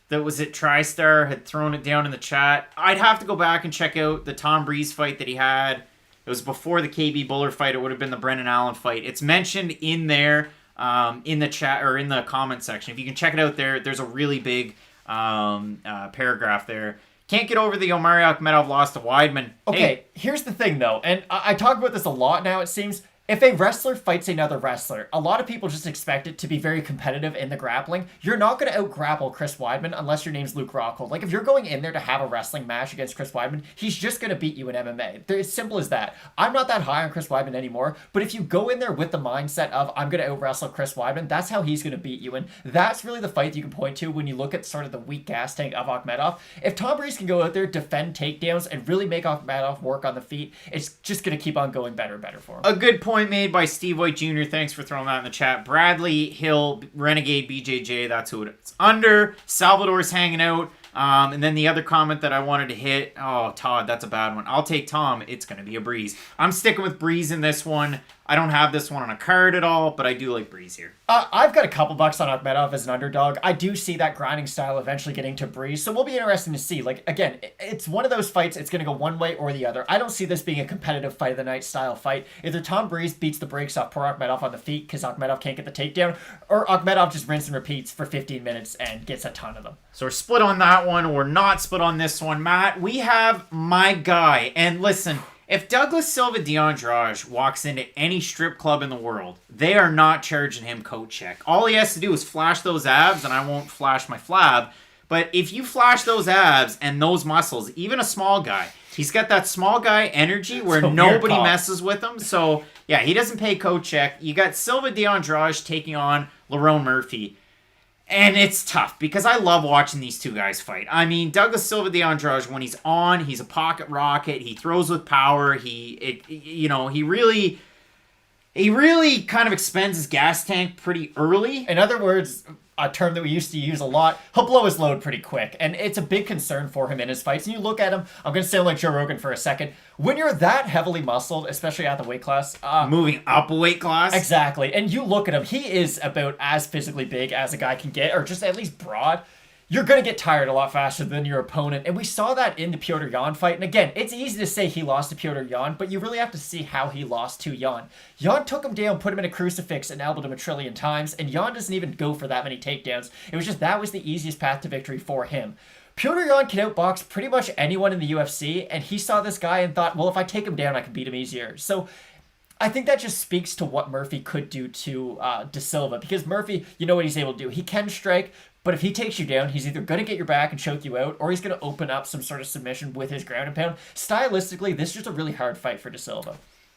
that was at TriStar had thrown it down in the chat. I'd have to go back and check out the Tom Breeze fight that he had. It was before the KB Buller fight. It would have been the Brendan Allen fight. It's mentioned in there, in the chat or in the comment section. If you can check it out there, there's a really big paragraph there. Can't get over the Omari Akhmedov loss to Weidman. Okay, here's the thing, though, and I talk about this a lot now, it seems. If a wrestler fights another wrestler, a lot of people just expect it to be very competitive in the grappling. You're not going to out-grapple Chris Weidman unless your name's Luke Rockhold. Like, if you're going in there to have a wrestling match against Chris Weidman, he's just going to beat you in MMA. It's simple as that. I'm not that high on Chris Weidman anymore, but if you go in there with the mindset of, I'm going to out-wrestle Chris Weidman, that's how he's going to beat you. And that's really the fight that you can point to when you look at sort of the weak gas tank of Akhmedov. If Tom Breese can go out there, defend takedowns, and really make Akhmedov work on the feet, it's just going to keep on going better and better for him. A good point made by Steve White Jr. Thanks for throwing that in the chat. Bradley Hill, Renegade BJJ, that's who it's under. Salvador's hanging out. And then the other comment that I wanted to hit, oh, Todd, that's a bad one. I'll take Tom. It's going to be a Breeze. I'm sticking with Breeze in this one. I don't have this one on a card at all, but I do like Breeze here. I've got a couple bucks on Akhmedov as an underdog. I do see that grinding style eventually getting to Breeze, so we'll be interesting to see. Like, again, it's one of those fights, it's going to go one way or the other. I don't see this being a competitive fight of the night style fight. Either Tom Breeze beats the brakes off poor Akhmedov on the feet because Akhmedov can't get the takedown, or Akhmedov just rinse and repeats for 15 minutes and gets a ton of them. So we're split on that one. We're not split on this one. Matt, we have my guy. And listen, if Douglas Silva de Andrade walks into any strip club in the world, they are not charging him coat check. All he has to do is flash those abs, and I won't flash my flab. But if you flash those abs and those muscles, even a small guy, he's got that small guy energy where nobody messes with him. So, yeah, he doesn't pay coat check. You got Silva de Andrade taking on Lerone Murphy. And it's tough because I love watching these two guys fight. I mean, Douglas Silva de Andrade, when he's on, he's a pocket rocket. He throws with power. He really kind of expends his gas tank pretty early. In other words, a term that we used to use a lot, he'll blow his load pretty quick. And it's a big concern for him in his fights. And you look at him, I'm going to sound like Joe Rogan for a second. When you're that heavily muscled, especially at the weight class. Moving up a weight class. Exactly. And you look at him, he is about as physically big as a guy can get, or just at least broad. You're going to get tired a lot faster than your opponent. And we saw that in the Petr Yan fight. And again, it's easy to say he lost to Petr Yan, but you really have to see how he lost to Yan. Yan took him down, put him in a crucifix, and elbowed him a trillion times. And Yan doesn't even go for that many takedowns. It was just that was the easiest path to victory for him. Petr Yan can outbox pretty much anyone in the UFC. And he saw this guy and thought, well, if I take him down, I can beat him easier. So I think that just speaks to what Murphy could do to De Silva. Because Murphy, you know what he's able to do. He can strike. But if he takes you down, he's either going to get your back and choke you out, or he's going to open up some sort of submission with his ground and pound. Stylistically, this is just a really hard fight for De Silva.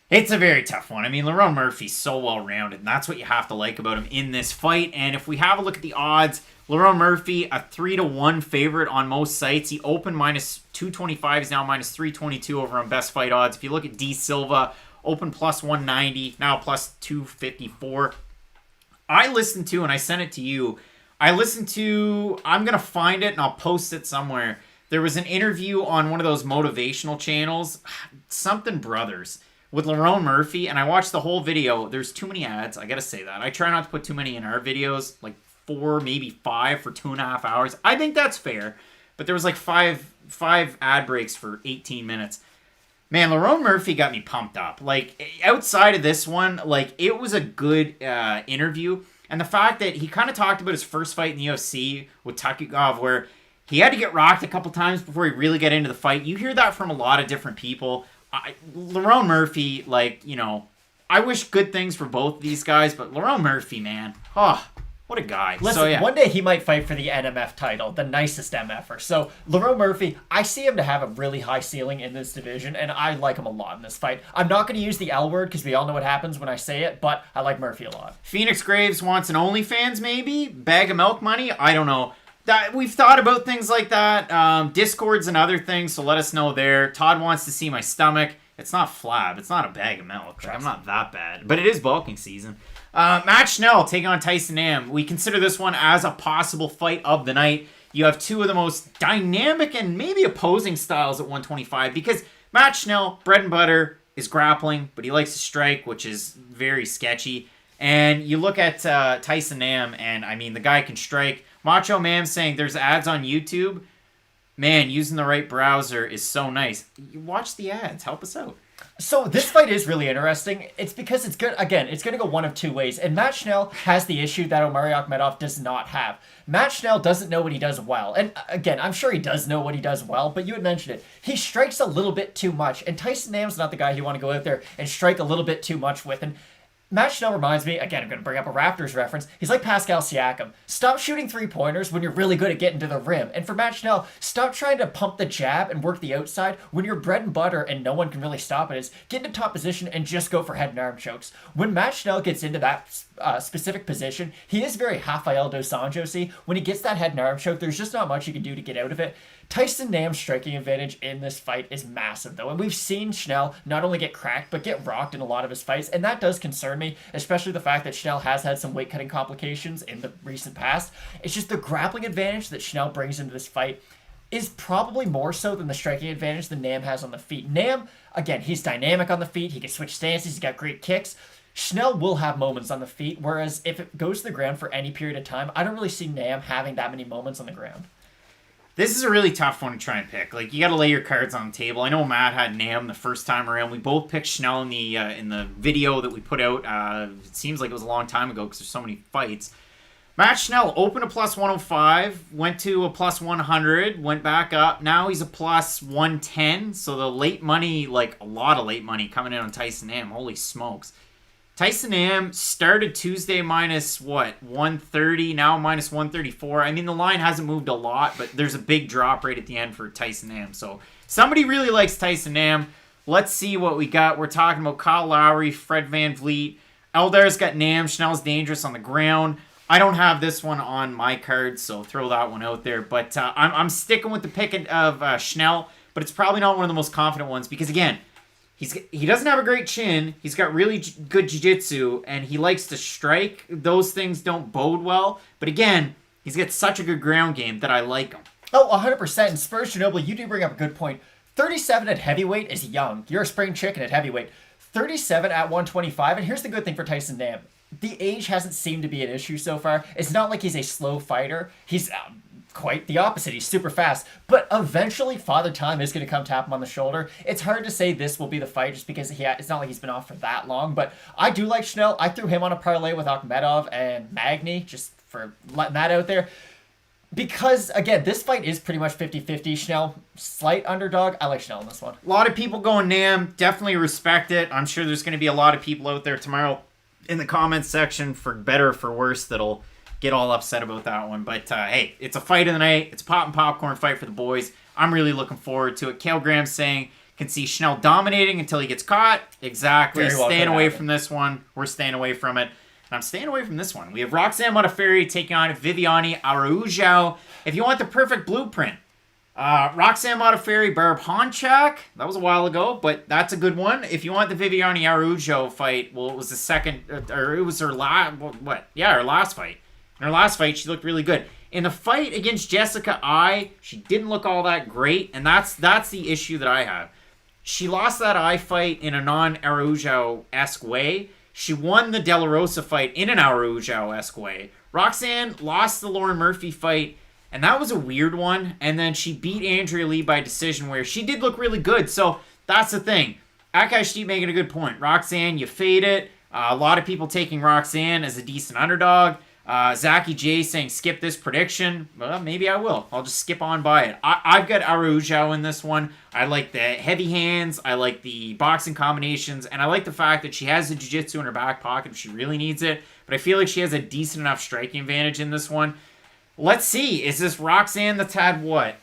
It's a very tough one. I mean, Lerone Murphy's so well-rounded, and that's what you have to like about him in this fight. And if we have a look at the odds, Lerone Murphy, a 3-1 favorite on most sites. He opened minus 225, is now minus 322 over on Best Fight Odds. If you look at De Silva, open plus 190, now plus 254. I listened to, and I sent it to you, I'm going to find it and I'll post it somewhere. There was an interview on one of those motivational channels, something Brothers, with Lerone Murphy, and I watched the whole video. There's too many ads, I got to say that. I try not to put too many in our videos, like 4, maybe 5 for 2.5 hours. I think that's fair, but there was like five ad breaks for 18 minutes. Man, Lerone Murphy got me pumped up. Like, outside of this one, like, it was a good interview. And the fact that he kind of talked about his first fight in the UFC with Takugov, where he had to get rocked a couple times before he really got into the fight. You hear that from a lot of different people. Lerone Murphy, like, you know, I wish good things for both of these guys, but Lerone Murphy, man, what a guy. Listen, so, yeah. One day he might fight for the NMF title, the nicest MFer. So, Lerone Murphy, I see him to have a really high ceiling in this division, and I like him a lot in this fight. I'm not going to use the L word, because we all know what happens when I say it, but I like Murphy a lot. Phoenix Graves wants an OnlyFans, maybe? Bag of milk money? I don't know. that we've thought about things like that. Discords and other things, so let us know there. Todd wants to see my stomach. It's not flab. It's not a bag of milk. I'm not that bad. But it is bulking season. Matt Schnell taking on Tyson Am. We consider this one as a possible fight of the night. You have two of the most dynamic and maybe opposing styles at 125 because Matt Schnell, bread and butter, is grappling, but he likes to strike, which is very sketchy. And you look at Tyson Am, and I mean, the guy can strike. Macho Man saying there's ads on YouTube. Man, using the right browser is so nice. You watch the ads. Help us out. So this fight is really interesting. It's because it's good. Again, it's going to go one of two ways. And Matt Schnell has the issue that Omari Akhmedov does not have. Matt Schnell doesn't know what he does well. And again, I'm sure he does know what he does well, but you had mentioned it. He strikes a little bit too much. And Tyson Nam's not the guy you want to go out there and strike a little bit too much with. And Matt Schnell reminds me, again, I'm going to bring up a Raptors reference. He's like Pascal Siakam. Stop shooting three-pointers when you're really good at getting to the rim. And for Matt Schnell, stop trying to pump the jab and work the outside when your bread and butter and no one can really stop it is get into top position and just go for head and arm chokes. When Matt Schnell gets into that specific position, he is very Rafael dos Anjos-y. When he gets that head and arm choke, there's just not much you can do to get out of it. Tyson Nam's striking advantage in this fight is massive, though, and we've seen Schnell not only get cracked, but get rocked in a lot of his fights, and that does concern me, especially the fact that Schnell has had some weight-cutting complications in the recent past. It's just the grappling advantage that Schnell brings into this fight is probably more so than the striking advantage that Nam has on the feet. Nam, again, he's dynamic on the feet, he can switch stances, he's got great kicks. Schnell will have moments on the feet, whereas if it goes to the ground for any period of time, I don't really see Nam having that many moments on the ground. This is a really tough one to try and pick. Like, you got to lay your cards on the table. I know Matt had Nam the first time around. We both picked Schnell in the video that we put out. It seems like it was a long time ago because there's so many fights. Matt Schnell opened a plus 105, went to a plus 100, went back up. Now he's a plus 110. So the late money, like a lot of late money coming in on Tyson Nam. Holy smokes. Tyson Am started Tuesday minus, 130, now minus 134. I mean, the line hasn't moved a lot, but there's a big drop right at the end for Tyson Am. So somebody really likes Tyson Am. Let's see what we got. We're talking about Kyle Lowry, Fred Van Vliet. Eldar's got Nam. Schnell's dangerous on the ground. I don't have this one on my card, so throw that one out there. But I'm sticking with the pick of Schnell, but it's probably not one of the most confident ones because, again, he doesn't have a great chin. He's got really good jiu-jitsu, and he likes to strike. Those things don't bode well. But again, he's got such a good ground game that I like him. Oh, 100%. And Spurs Ginobili, you do bring up a good point. 37 at heavyweight is young. You're a spring chicken at heavyweight. 37 at 125, and here's the good thing for Tyson Nam. The age hasn't seemed to be an issue so far. It's not like he's a slow fighter. He's quite the opposite. He's super fast. But eventually, Father Time is going to come tap him on the shoulder. It's hard to say this will be the fight just because it's not like he's been off for that long. But I do like Schnell. I threw him on a parlay with Akhmedov and Magny just for letting that out there. Because, again, this fight is pretty much 50-50. Schnell, slight underdog. I like Schnell in this one. A lot of people going Nam. Definitely respect it. I'm sure there's going to be a lot of people out there tomorrow in the comments section, for better or for worse, that'll get all upset about that one. But, hey, it's a fight of the night. It's a pop and popcorn fight for the boys. I'm really looking forward to it. Kale Graham saying, can see Schnell dominating until he gets caught. Exactly. Very well staying away from this one. We're staying away from it. And I'm staying away from this one. We have Roxanne Modafferi taking on Viviane Araújo. If you want the perfect blueprint, Roxanne Modafferi, Barb Honchak. That was a while ago, but that's a good one. If you want the Viviane Araújo fight, well, it was the second, or it was her last, her last fight. In her last fight, she looked really good. In the fight against Jessica Eye, she didn't look all that great, and that's the issue that I have. She lost that Eye fight in a non-Araújo-esque way. She won the De La Rosa fight in an Araújo-esque way. Roxanne lost the Lauren Murphy fight, and that was a weird one. And then she beat Andrea Lee by decision where she did look really good. So that's the thing. Akash Steep making a good point. Roxanne, you fade it. A lot of people taking Roxanne as a decent underdog. Zaki J saying skip this prediction. Well, maybe I will. I'll just skip on by it. I've got Araújo in this one. I like the heavy hands. I like the boxing combinations. And I like the fact that she has the jiu-jitsu in her back pocket if she really needs it. But I feel like she has a decent enough striking advantage in this one. Let's see. Is this Roxanne that's had what?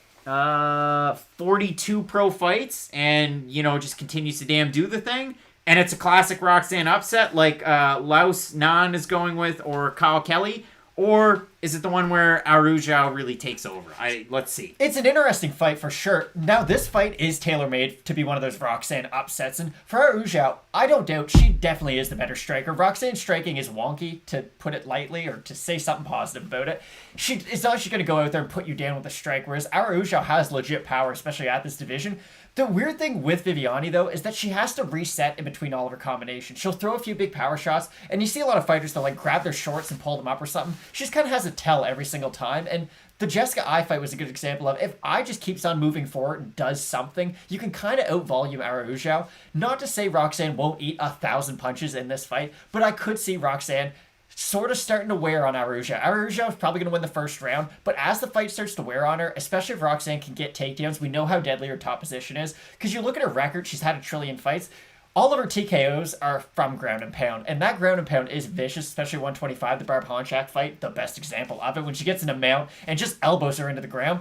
42 pro fights and, just continues to damn do the thing? And it's a classic Roxanne upset like Laos Nan is going with or Kyle Kelly? Or is it the one where Araujo really takes over? Let's see. It's an interesting fight for sure. Now, this fight is tailor-made to be one of those Roxanne upsets, and for Araujo, I don't doubt she definitely is the better striker. Roxanne's striking is wonky, to put it lightly, or to say something positive about it. It's not she's going to go out there and put you down with a strike, whereas Araujo has legit power, especially at this division. The weird thing with Viviani, though, is that she has to reset in between all of her combinations. She'll throw a few big power shots, and you see a lot of fighters that grab their shorts and pull them up or something. She just kind of has a tell every single time, and the Jessica Eye fight was a good example of if Eye just keeps on moving forward and does something, you can kind of out-volume Araujo. Not to say Roxanne won't eat 1,000 punches in this fight, but I could see Roxanne sort of starting to wear on Araujo. Araujo is probably going to win the first round, but as the fight starts to wear on her, especially if Roxanne can get takedowns, we know how deadly her top position is, because you look at her record, she's had 1 trillion fights. All of her TKOs are from ground and pound, and that ground and pound is vicious, especially 125, the Barb Honchak fight, the best example of it, when she gets in a mount and just elbows her into the ground.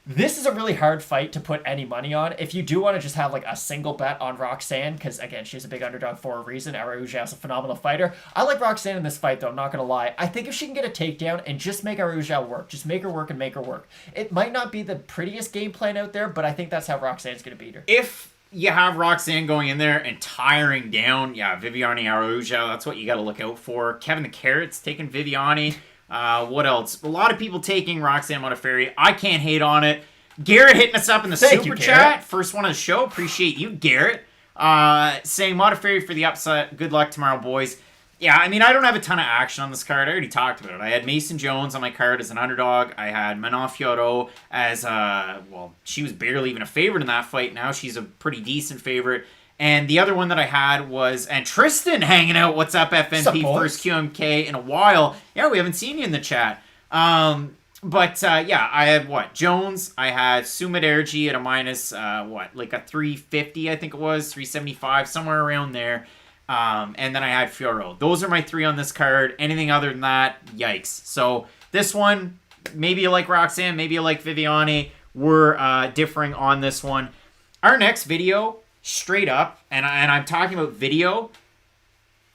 This is a really hard fight to put any money on. If you do want to just have a single bet on Roxanne, because again, she's a big underdog for a reason. Araujo is a phenomenal fighter. I like Roxanne in this fight, though, I'm not going to lie. I think if she can get a takedown and just make Araujo work, just make her work and make her work. It might not be the prettiest game plan out there, but I think that's how Roxanne's going to beat her. If you have Roxanne going in there and tiring down, Viviani Araujo, that's what you got to look out for. Kevin the Carrot's taking Viviani. What else? A lot of people taking Roxanne Modafferi. I can't hate on it. Garrett hitting us up in the super chat. First one of the show. Appreciate you, Garrett. Saying Modafferi for the upset. Good luck tomorrow, boys. Yeah, I mean, I don't have a ton of action on this card. I already talked about it. I had Mason Jones on my card as an underdog. I had Manon Fiorot as, she was barely even a favorite in that fight. Now she's a pretty decent favorite. And the other one that I had was, and Tristan hanging out. What's up, FNP? First QMK in a while. Yeah, we haven't seen you in the chat. I had Jones. I had Mudaerji at a minus, a 350, I think it was, 375, somewhere around there. And then I had Fiorot. Those are my 3 on this card. Anything other than that, yikes. So this one, maybe you like Roxanne, maybe you like Viviani. We're differing on this one. Our next video, straight up, and I'm talking about video,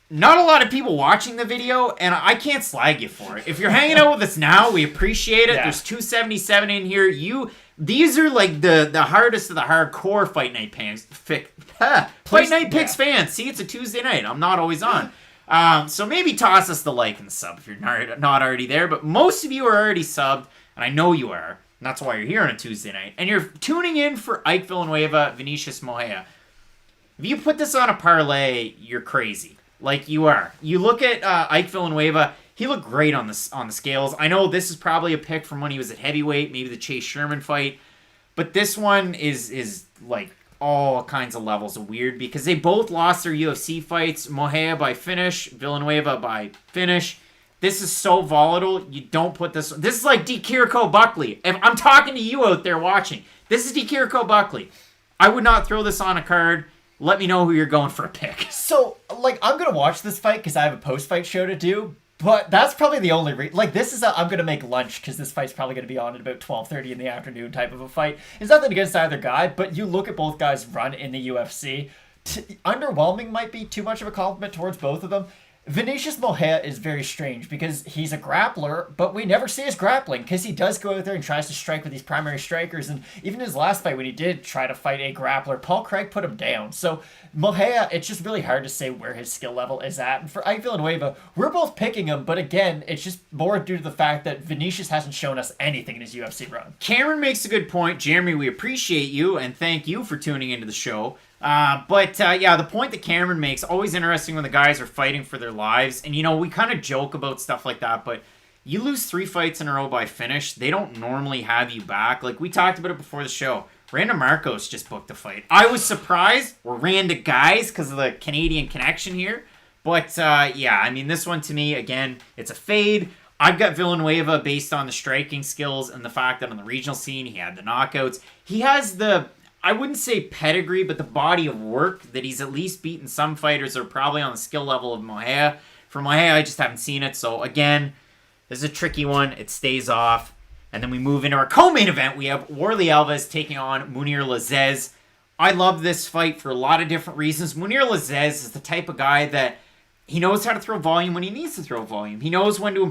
not a lot of people watching the video, and I can't slag you for it. If you're hanging out with us now, we appreciate it. Yeah. There's 277 in here. These are the hardest of the hardcore Fight Night fans. Fight Night Picks fans. See, it's a Tuesday night. I'm not always on. So maybe toss us the like and the sub if you're not already there. But most of you are already subbed, and I know you are. And that's why you're here on a Tuesday night. And you're tuning in for Ike Villanueva, Vinicius Moya. If you put this on a parlay, you're crazy. Like you are. You look at Ike Villanueva, he looked great on the scales. I know this is probably a pick from when he was at heavyweight, maybe the Chase Sherman fight. But this one is like all kinds of levels of weird because they both lost their UFC fights. Moya by finish, Villanueva by finish. This is so volatile. You don't put this... This is like D. Kiriko Buckley. If I'm talking to you out there watching, this is D. Kiriko Buckley. I would not throw this on a card. Let me know who you're going for a pick. So, I'm going to watch this fight because I have a post-fight show to do, but that's probably the only reason. This is I'm going to make lunch because this fight's probably going to be on at about 12:30 in the afternoon type of a fight. It's nothing against either guy, but you look at both guys' run in the UFC. Underwhelming might be too much of a compliment towards both of them. Vinicius Moya is very strange because he's a grappler, but we never see his grappling because he does go out there and tries to strike with these primary strikers. And even his last fight when he did try to fight a grappler, Paul Craig put him down. So Moya, it's just really hard to say where his skill level is at. And for Ike Villanueva, we're both picking him, but again, it's just more due to the fact that Vinicius hasn't shown us anything in his UFC run. Cameron makes a good point. Jeremy, we appreciate you and thank you for tuning into the show. The point that Cameron makes, always interesting when the guys are fighting for their lives. And, we kind of joke about stuff like that, but you lose 3 fights in a row by finish, they don't normally have you back. Like, we talked about it before the show. Randa Marcos just booked a fight. I was surprised. We're Randa guys because of the Canadian connection here. But, this one to me, again, it's a fade. I've got Villanueva based on the striking skills and the fact that on the regional scene, he had the knockouts. He has I wouldn't say pedigree, but the body of work that he's at least beaten some fighters that are probably on the skill level of Moya. For Moya, I just haven't seen it. So, again, this is a tricky one. It stays off. And then we move into our co-main event. We have Warlley Alves taking on Mounir Lazzez. I love this fight for a lot of different reasons. Mounir Lazzez is the type of guy that He knows how to throw volume when he needs to throw volume. He knows when to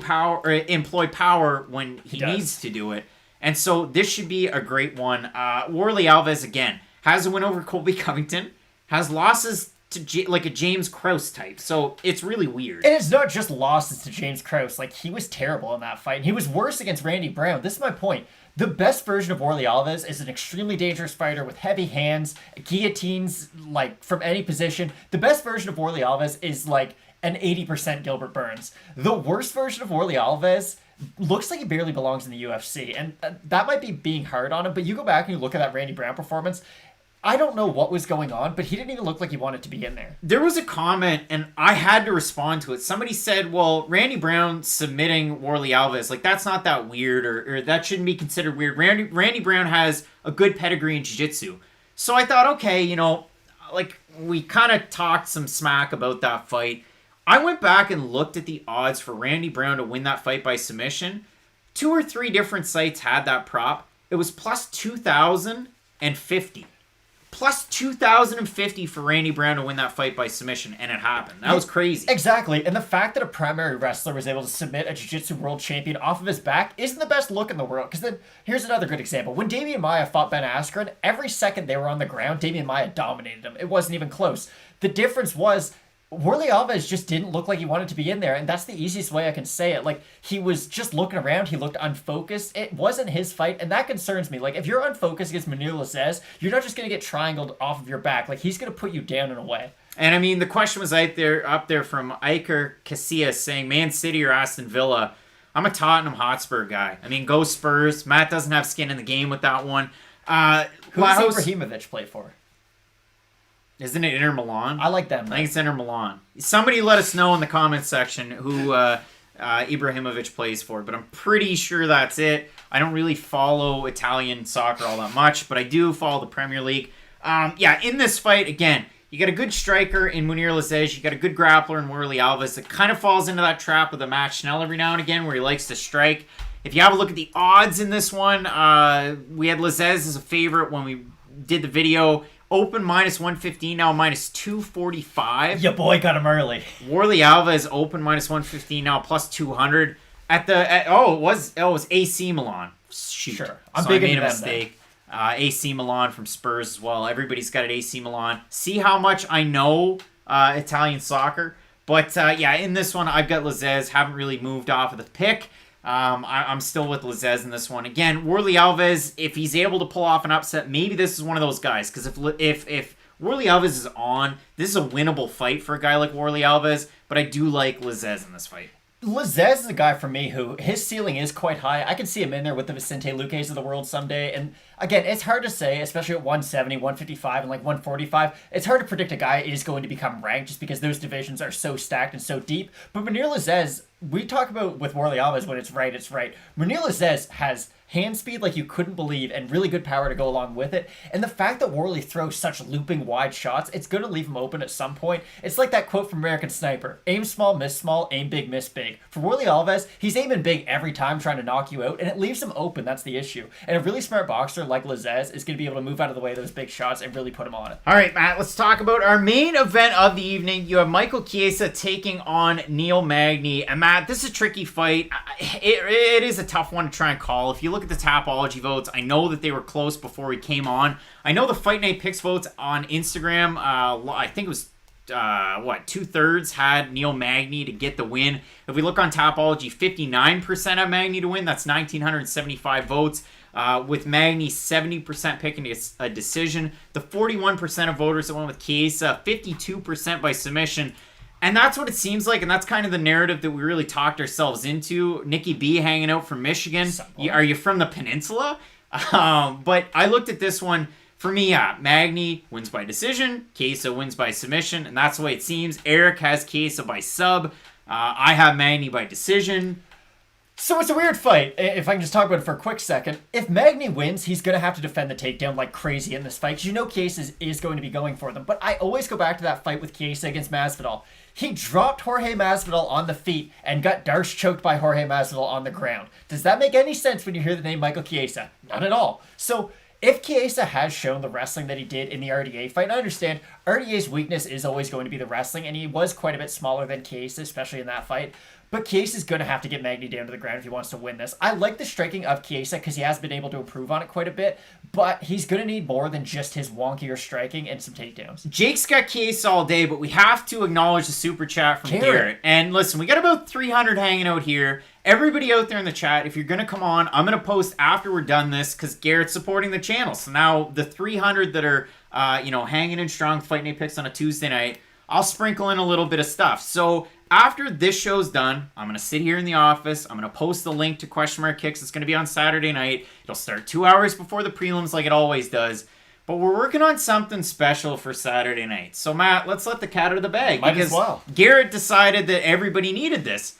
employ power when he needs to do it. And so this should be a great one. Warlley Alves, again, has a win over Colby Covington, has losses to like a James Krause type. So it's really weird. And it's not just losses to James Krause. Like, he was terrible in that fight. And he was worse against Randy Brown. This is my point. The best version of Warlley Alves is an extremely dangerous fighter with heavy hands, guillotines, like, from any position. The best version of Warlley Alves is, like, an 80% Gilbert Burns. The worst version of Warlley Alves looks like he barely belongs in the UFC. And that might be being hard on him, but you go back and you look at that Randy Brown performance, I don't know what was going on, but he didn't even look like he wanted to be in there. There was a comment, and I had to respond to it. Somebody said, well, Randy Brown submitting Warlley Alves, like, that's not that weird, or that shouldn't be considered weird. Randy Brown has a good pedigree in jiu-jitsu. So I thought, okay, you know, like, we kind of talked some smack about that fight. I went back and looked at the odds for Randy Brown to win that fight by submission. 2 or 3 different sites had that prop. It was plus 2,050. Plus 2,050 for Randy Brown to win that fight by submission, and it happened. That was crazy. Exactly, and the fact that a primary wrestler was able to submit a jiu-jitsu world champion off of his back isn't the best look in the world, because then, here's another good example. When Damian Maia fought Ben Askren, every second they were on the ground, Damian Maia dominated him. It wasn't even close. The difference was, Warlley Alves just didn't look like he wanted to be in there, and that's the easiest way I can say it. Like, he was just looking around, he looked unfocused. It wasn't his fight, and that concerns me. Like, if you're unfocused against Manuel Lizz, you're not just going to get triangled off of your back. Like, he's going to put you down in a way. And I mean, the question was up there from Iker Casillas saying, Man City or Aston Villa. I'm a Tottenham Hotspur guy. I mean, go Spurs. Matt doesn't have skin in the game with that one. Who does Ibrahimovic play for? Isn't it Inter Milan? I like them. I think it's Inter Milan. Somebody let us know in the comments section who Ibrahimovic plays for, but I'm pretty sure that's it. I don't really follow Italian soccer all that much, but I do follow the Premier League. In this fight, again, you got a good striker in Munir Lizz, you got a good grappler in Warlley Alves. It kind of falls into that trap of the Matt Schnell every now and again where he likes to strike. If you have a look at the odds in this one, we had Lizz as a favorite when we did the video. Open minus 115, now minus 245. Your boy got him early. Warlley Alves open minus 115, now plus 200. It was AC Milan. Shoot. Sure. I made a mistake. AC Milan from Spurs as well. Everybody's got it AC Milan. See how much I know Italian soccer. But in this one, I've got Lizz. Haven't really moved off of the pick. I'm still with Lizz in this one. Again, Warlley Alves, if he's able to pull off an upset, maybe this is one of those guys. Because if Warlley Alves is on, this is a winnable fight for a guy like Warlley Alves. But I do like Lizz in this fight. Lizz is a guy for me who, his ceiling is quite high. I can see him in there with the Vicente Luques of the world someday. And again, it's hard to say, especially at 170, 155, and like 145. It's hard to predict a guy is going to become ranked just because those divisions are so stacked and so deep. But Munir Lizz, we talk about with Warlley Alves when it's right, it's right. Munir Lizz has hand speed like you couldn't believe and really good power to go along with it. And the fact that Warlley throws such looping wide shots, it's going to leave him open at some point. It's like that quote from American Sniper. Aim small, miss small, aim big, miss big. For Warlley Alves, he's aiming big every time trying to knock you out, and it leaves him open. That's the issue. And a really smart boxer like Lizz is going to be able to move out of the way of those big shots and really put him on it. All right, Matt, let's talk about our main event of the evening. You have Michael Chiesa taking on Neil Magny. And Matt, this is a tricky fight. It is a tough one to try and call. If you look at the Tapology votes, I know that they were close before we came on. I know the Fight Night Picks votes on Instagram, I think it was 2/3 had Neil Magny to get the win. If we look on Tapology, 59% have Magny to win. That's 1,975 votes. With Magny 70% picking a decision. The 41% of voters that went with Chiesa, 52% by submission. And that's what it seems like, and that's kind of the narrative that we really talked ourselves into. Nikki B hanging out from Michigan. Are you from the peninsula? But I looked at this one. For me, Magny wins by decision. Chiesa wins by submission, and that's the way it seems. Eric has Chiesa by sub. I have Magny by decision. So it's a weird fight, if I can just talk about it for a quick second. If Magny wins, he's going to have to defend the takedown like crazy in this fight, because you know Chiesa is going to be going for them. But I always go back to that fight with Chiesa against Masvidal. He dropped Jorge Masvidal on the feet and got Darce choked by Jorge Masvidal on the ground. Does that make any sense when you hear the name Michael Chiesa? Not at all. So if Chiesa has shown the wrestling that he did in the RDA fight, and I understand RDA's weakness is always going to be the wrestling, and he was quite a bit smaller than Chiesa, especially in that fight. But Chiesa's going to have to get Magny down to the ground if he wants to win this. I like the striking of Chiesa because he has been able to improve on it quite a bit, but he's going to need more than just his wonkier striking and some takedowns. Jake's got Chiesa all day, but we have to acknowledge the super chat from Garrett. And listen, we got about 300 hanging out here. Everybody out there in the chat, if you're going to come on, I'm going to post after we're done this because Garrett's supporting the channel. So now the 300 that are, hanging in strong Fight Night picks on a Tuesday night, I'll sprinkle in a little bit of stuff. So after this show's done, I'm going to sit here in the office. I'm going to post the link to Question Mark Kicks. It's going to be on Saturday night. It'll start 2 hours before the prelims like it always does. But we're working on something special for Saturday night. So, Matt, let's let the cat out of the bag. Might as well. Garrett decided that everybody needed this.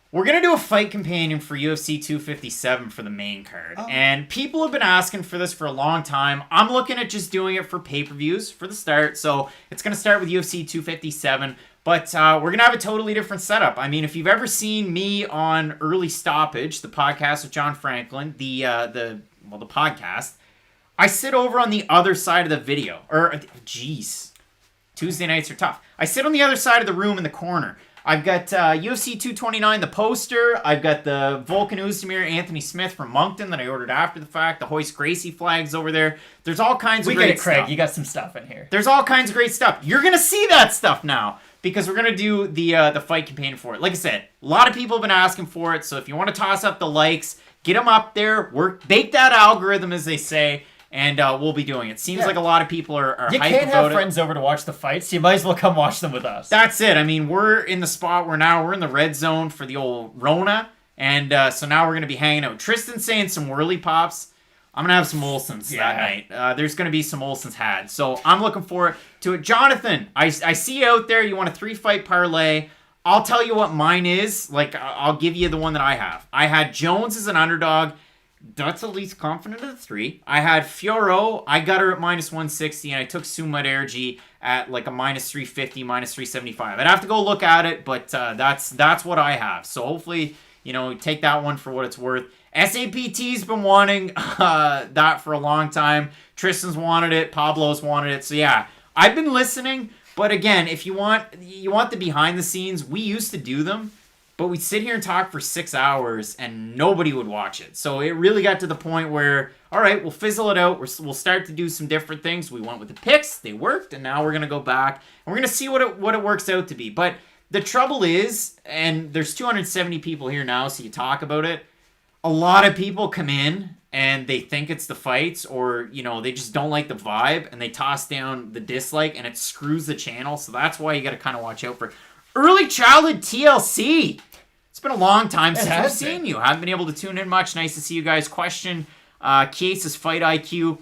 We're going to do a fight companion for UFC 257 for the main card. Oh. And people have been asking for this for a long time. I'm looking at just doing it for pay-per-views for the start. So it's going to start with UFC 257. But we're going to have a totally different setup. I mean, if you've ever seen me on Early Stoppage, the podcast with John Franklin, the podcast, I sit over on the other side of the video. Tuesday nights are tough. I sit on the other side of the room in the corner. I've got UFC 229, the poster. I've got the Volkan Oezdemir, Anthony Smith from Moncton that I ordered after the fact. The Hoist Gracie flags over there. There's all kinds of great stuff. We get it, Craig. You got some stuff in here. There's all kinds of great stuff. You're going to see that stuff now because we're going to do the fight campaign for it. Like I said, a lot of people have been asking for it, so if you want to toss up the likes, get them up there. Bake that algorithm, as they say. And we'll be doing it. Seems like a lot of people are hyped about it. You can't have friends over to watch the fights. You might as well come watch them with us. That's it. I mean, we're in the spot where now we're in the red zone for the old Rona. And so now we're going to be hanging out. Tristan's saying some whirly pops. I'm going to have some Olsons that night. There's going to be some Olsons had. So I'm looking forward to it. Jonathan, I see you out there. You want a 3-fight parlay. I'll tell you what mine is. I'll give you the one that I have. I had Jones as an underdog. That's the least confident of the three. I had Fiorot. I got her at -160, and I took Mudaerji at like a -350, -375. I'd have to go look at it, but that's what I have. So hopefully, take that one for what it's worth. SAPT's been wanting that for a long time. Tristan's wanted it. Pablo's wanted it. So yeah, I've been listening. But again, if you want the behind the scenes, we used to do them. But we'd sit here and talk for 6 hours, and nobody would watch it. So it really got to the point where, all right, we'll fizzle it out. We'll start to do some different things. We went with the picks. They worked, and now we're going to go back. And we're going to see what it works out to be. But the trouble is, and there's 270 people here now, so you talk about it. A lot of people come in, and they think it's the fights, or, they just don't like the vibe, and they toss down the dislike, and it screws the channel. So that's why you got to kind of watch out for early childhood TLC. It's been a long time since I've seen you. Haven't been able to tune in much. Nice to see you guys question Chiesa's fight IQ.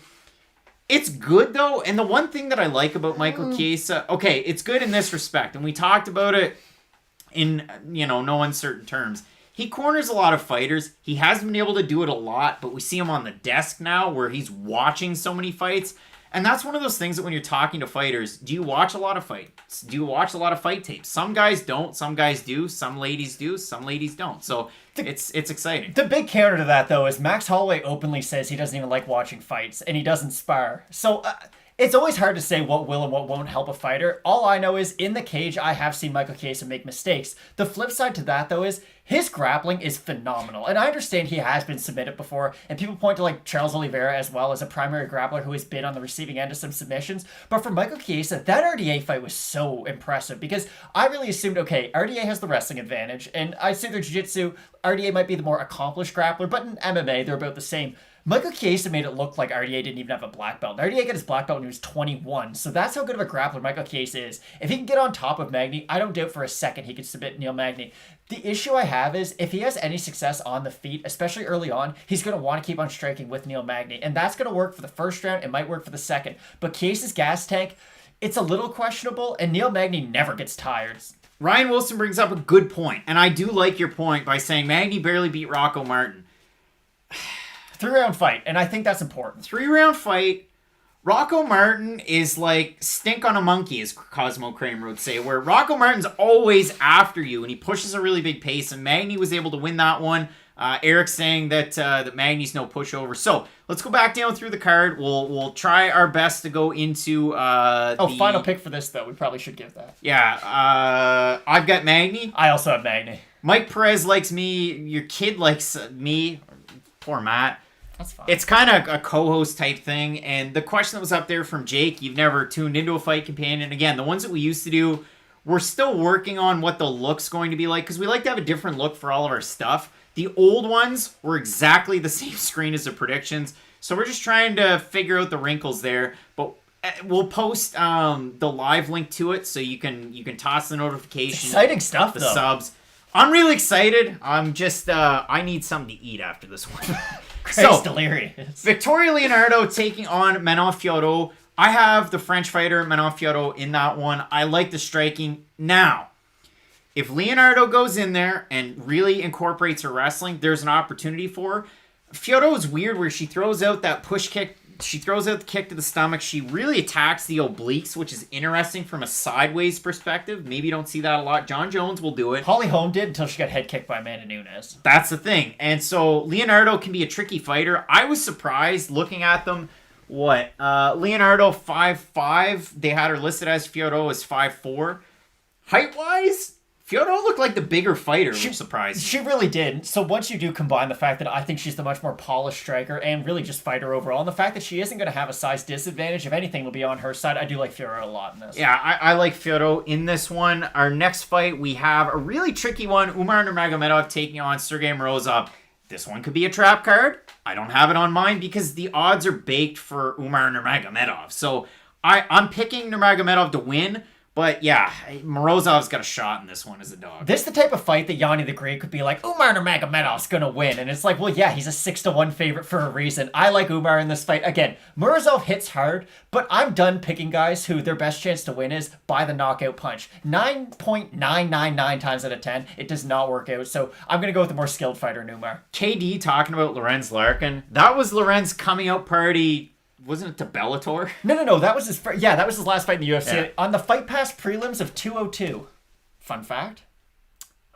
It's good, though. And the one thing that I like about Michael Chiesa, okay, it's good in this respect. And we talked about it in, no uncertain terms. He corners a lot of fighters. He hasn't been able to do it a lot, but we see him on the desk now where he's watching so many fights. And that's one of those things that when you're talking to fighters, do you watch a lot of fights? Do you watch a lot of fight tapes? Some guys don't. Some guys do. Some ladies do. Some ladies don't. So it's exciting. The big counter to that, though, is Max Holloway openly says he doesn't even like watching fights, and he doesn't spar. So it's always hard to say what will and what won't help a fighter. All I know is, in the cage, I have seen Michael Chiesa make mistakes. The flip side to that, though, is his grappling is phenomenal. And I understand he has been submitted before, and people point to Charles Oliveira as well as a primary grappler who has been on the receiving end of some submissions. But for Michael Chiesa, that RDA fight was so impressive because I really assumed, okay, RDA has the wrestling advantage, and I'd say their jiu-jitsu, RDA might be the more accomplished grappler, but in MMA, they're about the same. Michael Chiesa made it look like RDA didn't even have a black belt. RDA got his black belt when he was 21, so that's how good of a grappler Michael Chiesa is. If he can get on top of Magny, I don't doubt for a second he could submit Neil Magny. The issue I have is, if he has any success on the feet, especially early on, he's going to want to keep on striking with Neil Magny, and that's going to work for the first round. It might work for the second. But Chiesa's gas tank, it's a little questionable, and Neil Magny never gets tired. Ryan Wilson brings up a good point, and I do like your point by saying Magny barely beat Rocco Martin. 3-round fight, and I think that's important. 3-round fight. Rocco Martin is like stink on a monkey, as Cosmo Kramer would say, where Rocco Martin's always after you, and he pushes a really big pace, and Magny was able to win that one Eric's saying that Magny's no pushover. So let's go back down through the card. We'll try our best to go into final pick for this, though. We probably should give that. Yeah, I've got Magny. I also have Magny. Mike Perez likes me. Your kid likes me. Poor Matt. That's fine. It's kind of a co-host type thing. And the question that was up there from Jake, you've never tuned into a Fight Companion. Again, the ones that we used to do, we're still working on what the look's going to be like because we like to have a different look for all of our stuff. The old ones were exactly the same screen as the predictions. So we're just trying to figure out the wrinkles there. But we'll post the live link to it so you can toss the notification. Exciting stuff, the though. Subs. I'm really excited. I'm just, I need something to eat after this one. Christ, delirious. Victoria Leonardo taking on Manon Fiorot. I have the French fighter Manon Fiorot in that one. I like the striking. Now, if Leonardo goes in there and really incorporates her wrestling, there's an opportunity for her. Fiorot is weird where she throws out that push kick. She throws out the kick to the stomach. She really attacks the obliques, which is interesting from a sideways perspective. Maybe you don't see that a lot. John Jones will do it. Holly Holm did until she got head kicked by Amanda Nunes. That's the thing. And so Leonardo can be a tricky fighter. I was surprised looking at them. Leonardo 5'5". They had her listed as Fiorot as 5'4". Height-wise, Fiorot looked like the bigger fighter, which surprised me. She really did. So once you do combine the fact that I think she's the much more polished striker and really just fighter overall, and the fact that she isn't going to have a size disadvantage, if anything, will be on her side, I do like Fiorot a lot in this. Yeah, I like Fiorot in this one. Our next fight, we have a really tricky one. Umar Nurmagomedov taking on Sergey Morozov. This one could be a trap card. I don't have it on mine because the odds are baked for Umar Nurmagomedov. So I'm picking Nurmagomedov to win. But yeah, Morozov's got a shot in this one as a dog. This is the type of fight that Yanni the Great could be like, Umar Nurmagomedov's gonna win. And it's like, well, yeah, he's a 6-1 favorite for a reason. I like Umar in this fight. Again, Morozov hits hard, but I'm done picking guys who their best chance to win is by the knockout punch. 9.999 times out of 10, it does not work out. So I'm gonna go with the more skilled fighter in Umar. KD talking about Lorenz Larkin. That was Lorenz coming out party. Wasn't it to Bellator? No. That was his that was his last fight in the UFC. Yeah. On the Fight Pass prelims of 202. Fun fact.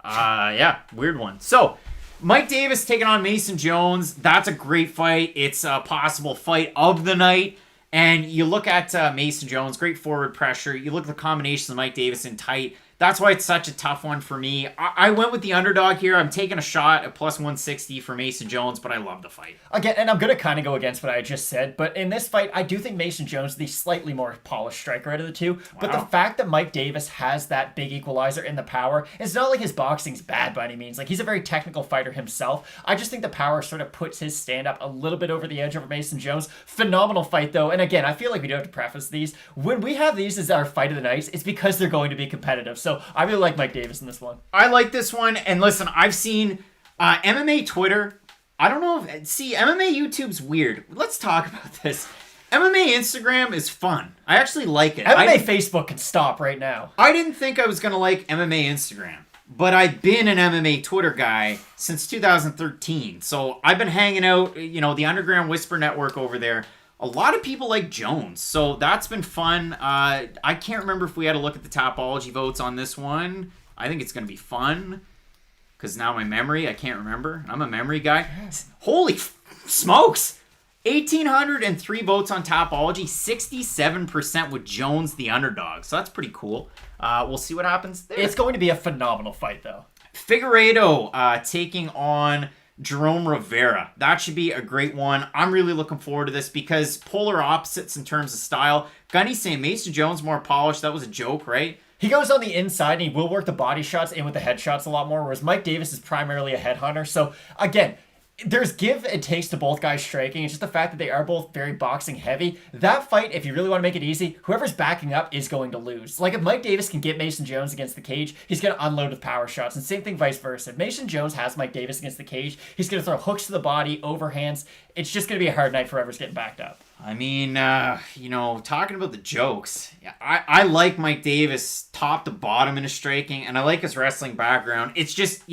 Yeah, weird one. So, Mike Davis taking on Mason Jones. That's a great fight. It's a possible fight of the night. And you look at Mason Jones, great forward pressure. You look at the combinations of Mike Davis in tight. That's why it's such a tough one for me. I went with the underdog here. I'm taking a shot at plus 160 for Mason Jones, but I love the fight. Again, and I'm going to kind of go against what I just said, but in this fight, I do think Mason Jones is the slightly more polished striker out of the two. Wow. But the fact that Mike Davis has that big equalizer in the power, it's not like his boxing's bad by any means. Like, he's a very technical fighter himself. I just think the power sort of puts his stand-up a little bit over the edge over Mason Jones. Phenomenal fight, though. And again, I feel like we do have to preface these. When we have these as our fight of the night, it's because they're going to be competitive. So I really like Mike Davis in this one. I like this one. And listen, I've seen MMA Twitter. I don't know if... See, MMA YouTube's weird. Let's talk about this. MMA Instagram is fun. I actually like it. MMA Facebook can stop right now. I didn't think I was going to like MMA Instagram. But I've been an MMA Twitter guy since 2013. So I've been hanging out, the Underground Whisper Network over there. A lot of people like Jones, so that's been fun. I can't remember if we had a look at the Topology votes on this one. I think it's going to be fun, because now my memory, I can't remember. I'm a memory guy. Holy smokes! 1,803 votes on Topology, 67% with Jones, the underdog. So that's pretty cool. We'll see what happens there. It's going to be a phenomenal fight, though. Figueiredo taking on Jerome Rivera. That should be a great one. I'm really looking forward to this because polar opposites in terms of style. Gunny's saying Mason Jones more polished. That was a joke, right? He goes on the inside and he will work the body shots in with the head shots a lot more, whereas Mike Davis is primarily a headhunter. So again, there's give and takes to both guys striking. It's just the fact that they are both very boxing heavy. That fight, if you really want to make it easy, whoever's backing up is going to lose. Like, if Mike Davis can get Mason Jones against the cage, he's going to unload with power shots. And same thing vice versa. If Mason Jones has Mike Davis against the cage, he's going to throw hooks to the body, overhands. It's just going to be a hard night for whoever's getting backed up. I mean, talking about the jokes, I like Mike Davis top to bottom in his striking, and I like his wrestling background. It's just,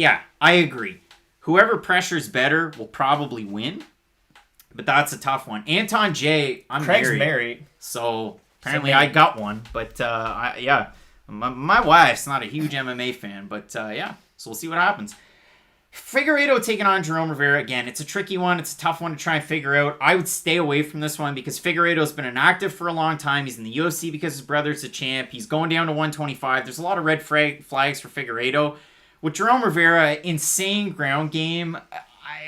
I agree. Whoever pressures better will probably win, but that's a tough one. Anton J, Craig's married. So apparently I got one, but my wife's not a huge MMA fan, but so we'll see what happens. Figueiredo taking on Jerome Rivera. Again, it's a tricky one. It's a tough one to try and figure out. I would stay away from this one because Figueiredo's been inactive for a long time. He's in the UFC because his brother's a champ. He's going down to 125. There's a lot of red flags for Figueiredo. With Jerome Rivera, insane ground game.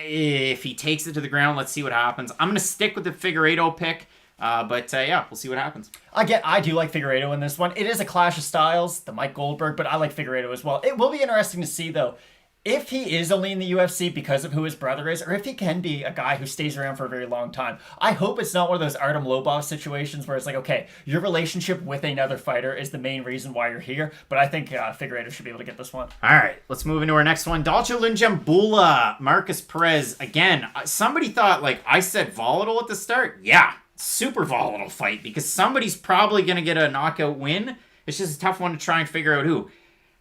If he takes it to the ground, let's see what happens. I'm going to stick with the Figueiredo pick. But we'll see what happens. Again, I do like Figueiredo in this one. It is a clash of styles, the Mike Goldberg, but I like Figueiredo as well. It will be interesting to see, though, if he is only in the UFC because of who his brother is, or if he can be a guy who stays around for a very long time. I hope it's not one of those Artem Lobov situations where it's like, okay, your relationship with another fighter is the main reason why you're here, but I think Figueiredo should be able to get this one. All right, let's move into our next one. Dalcha Lungiambula, Markus Perez. Again, somebody thought, like I said, volatile at the start. Yeah, super volatile fight because somebody's probably going to get a knockout win. It's just a tough one to try and figure out who.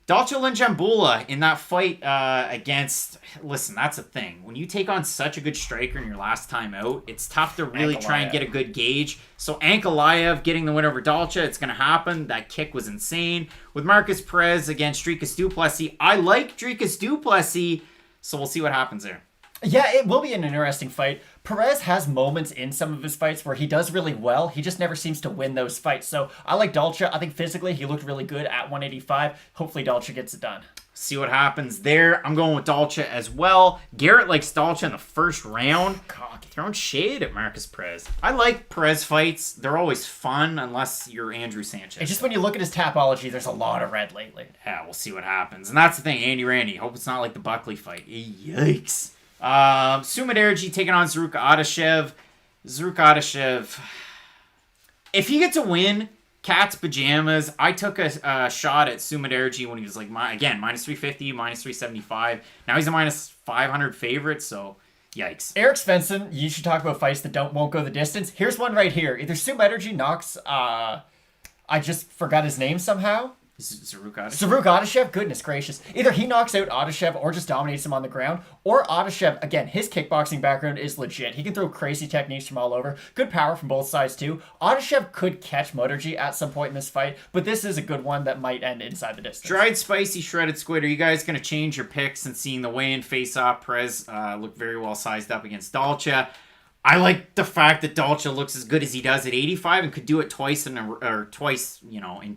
Dalcha Lungiambula in that fight against... Listen, that's a thing. When you take on such a good striker in your last time out, it's tough to really try and get a good gauge. So Akhmedov getting the win over Dalcha, it's going to happen. That kick was insane. With Markus Perez against Dricus du Plessis, I like Dricus du Plessis, so we'll see what happens there. Yeah, it will be an interesting fight. Perez has moments in some of his fights where he does really well. He just never seems to win those fights. So I like Dalcha. I think physically he looked really good at 185. Hopefully Dalcha gets it done. See what happens there. I'm going with Dalcha as well. Garrett likes Dalcha in the first round. God, throwing shade at Markus Perez. I like Perez fights. They're always fun unless you're Andrew Sanchez. It's just when you look at his tapology, there's a lot of red lately. Yeah, we'll see what happens. And that's the thing, Andy Randy. Hope it's not like the Buckley fight. Yikes. Mudaerji taking on Zarrukh Adashev. Zarrukh Adashev. If he gets a win, cat's pajamas. I took a shot at Mudaerji when he was like, minus 350, minus 375. Now he's a minus 500 favorite, so yikes. Eric Svensson, you should talk about fights that won't go the distance. Here's one right here. Either Mudaerji knocks, I just forgot his name somehow. Zarrukh Adashev? Zarrukh Adashev, goodness gracious. Either he knocks out Adashev or just dominates him on the ground, or Adashev, again, his kickboxing background is legit. He can throw crazy techniques from all over. Good power from both sides, too. Adashev could catch Mudaerji at some point in this fight, but this is a good one that might end inside the distance. Dried, spicy, shredded squid. Are you guys going to change your picks and seeing the weigh-in face-off? Perez looked very well sized up against Dalcha. I like the fact that Dalcha looks as good as he does at 85 and could do it twice in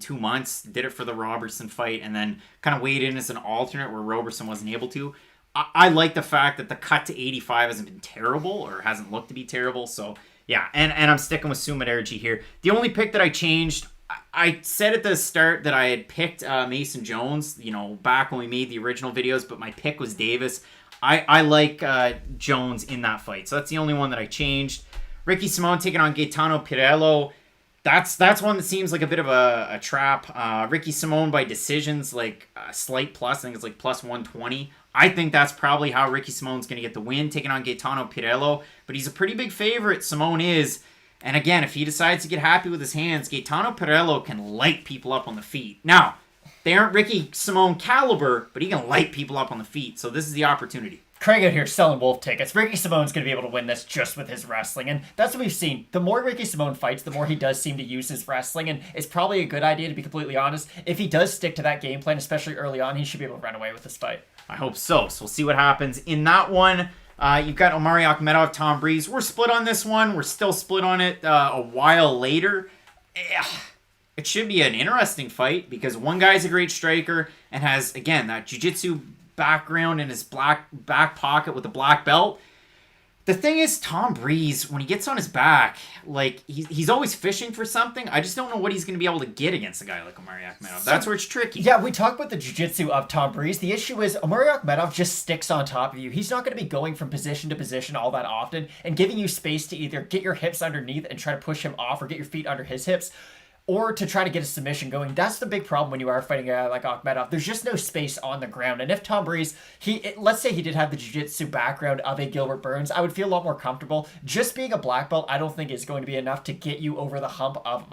2 months. Did it for the Robertson fight and then kind of weighed in as an alternate where Robertson wasn't able to. I like the fact that the cut to 85 hasn't been terrible or hasn't looked to be terrible. So, yeah, and I'm sticking with Mudaerji here. The only pick that I changed, I said at the start that I had picked Mason Jones, back when we made the original videos, but my pick was Davis. I like Jones in that fight. So that's the only one that I changed. Ricky Simon taking on Gaetano Pirrello. That's one that seems like a bit of a trap. Ricky Simon by decisions, like a slight plus. I think it's like plus 120. I think that's probably how Ricky Simon's going to get the win, taking on Gaetano Pirrello. But he's a pretty big favorite, Simon is. And again, if he decides to get happy with his hands, Gaetano Pirrello can light people up on the feet. Now, they aren't Ricky Simon caliber, but he can light people up on the feet. So this is the opportunity. Craig out here selling wolf tickets. Ricky Simone's going to be able to win this just with his wrestling. And that's what we've seen. The more Ricky Simone fights, the more he does seem to use his wrestling. And it's probably a good idea, to be completely honest. If he does stick to that game plan, especially early on, he should be able to run away with this fight. I hope so. So we'll see what happens in that one. You've got Omari Akhmedov, Tom Breese. We're split on this one. We're still split on it a while later. It should be an interesting fight because one guy's a great striker and has, again, that jiu-jitsu background in his back pocket with a black belt. The thing is, Tom Breese, when he gets on his back, like he's always fishing for something. I just don't know what he's going to be able to get against a guy like Omari Akhmedov. That's where it's tricky. Yeah, we talk about the jiu-jitsu of Tom Breese. The issue is Omari Akhmedov just sticks on top of you. He's not going to be going from position to position all that often and giving you space to either get your hips underneath and try to push him off or get your feet under his hips, or to try to get a submission going. That's the big problem when you are fighting a guy like Akhmedov. There's just no space on the ground. And if Tom Breese, let's say he did have the jiu-jitsu background of a Gilbert Burns, I would feel a lot more comfortable. Just being a black belt, I don't think is going to be enough to get you over the hump of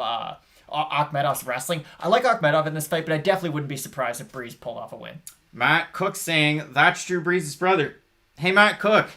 Akhmedov's wrestling. I like Akhmedov in this fight, but I definitely wouldn't be surprised if Breese pulled off a win. Matt Cook saying, that's Drew Brees' brother. Hey, Matt Cook,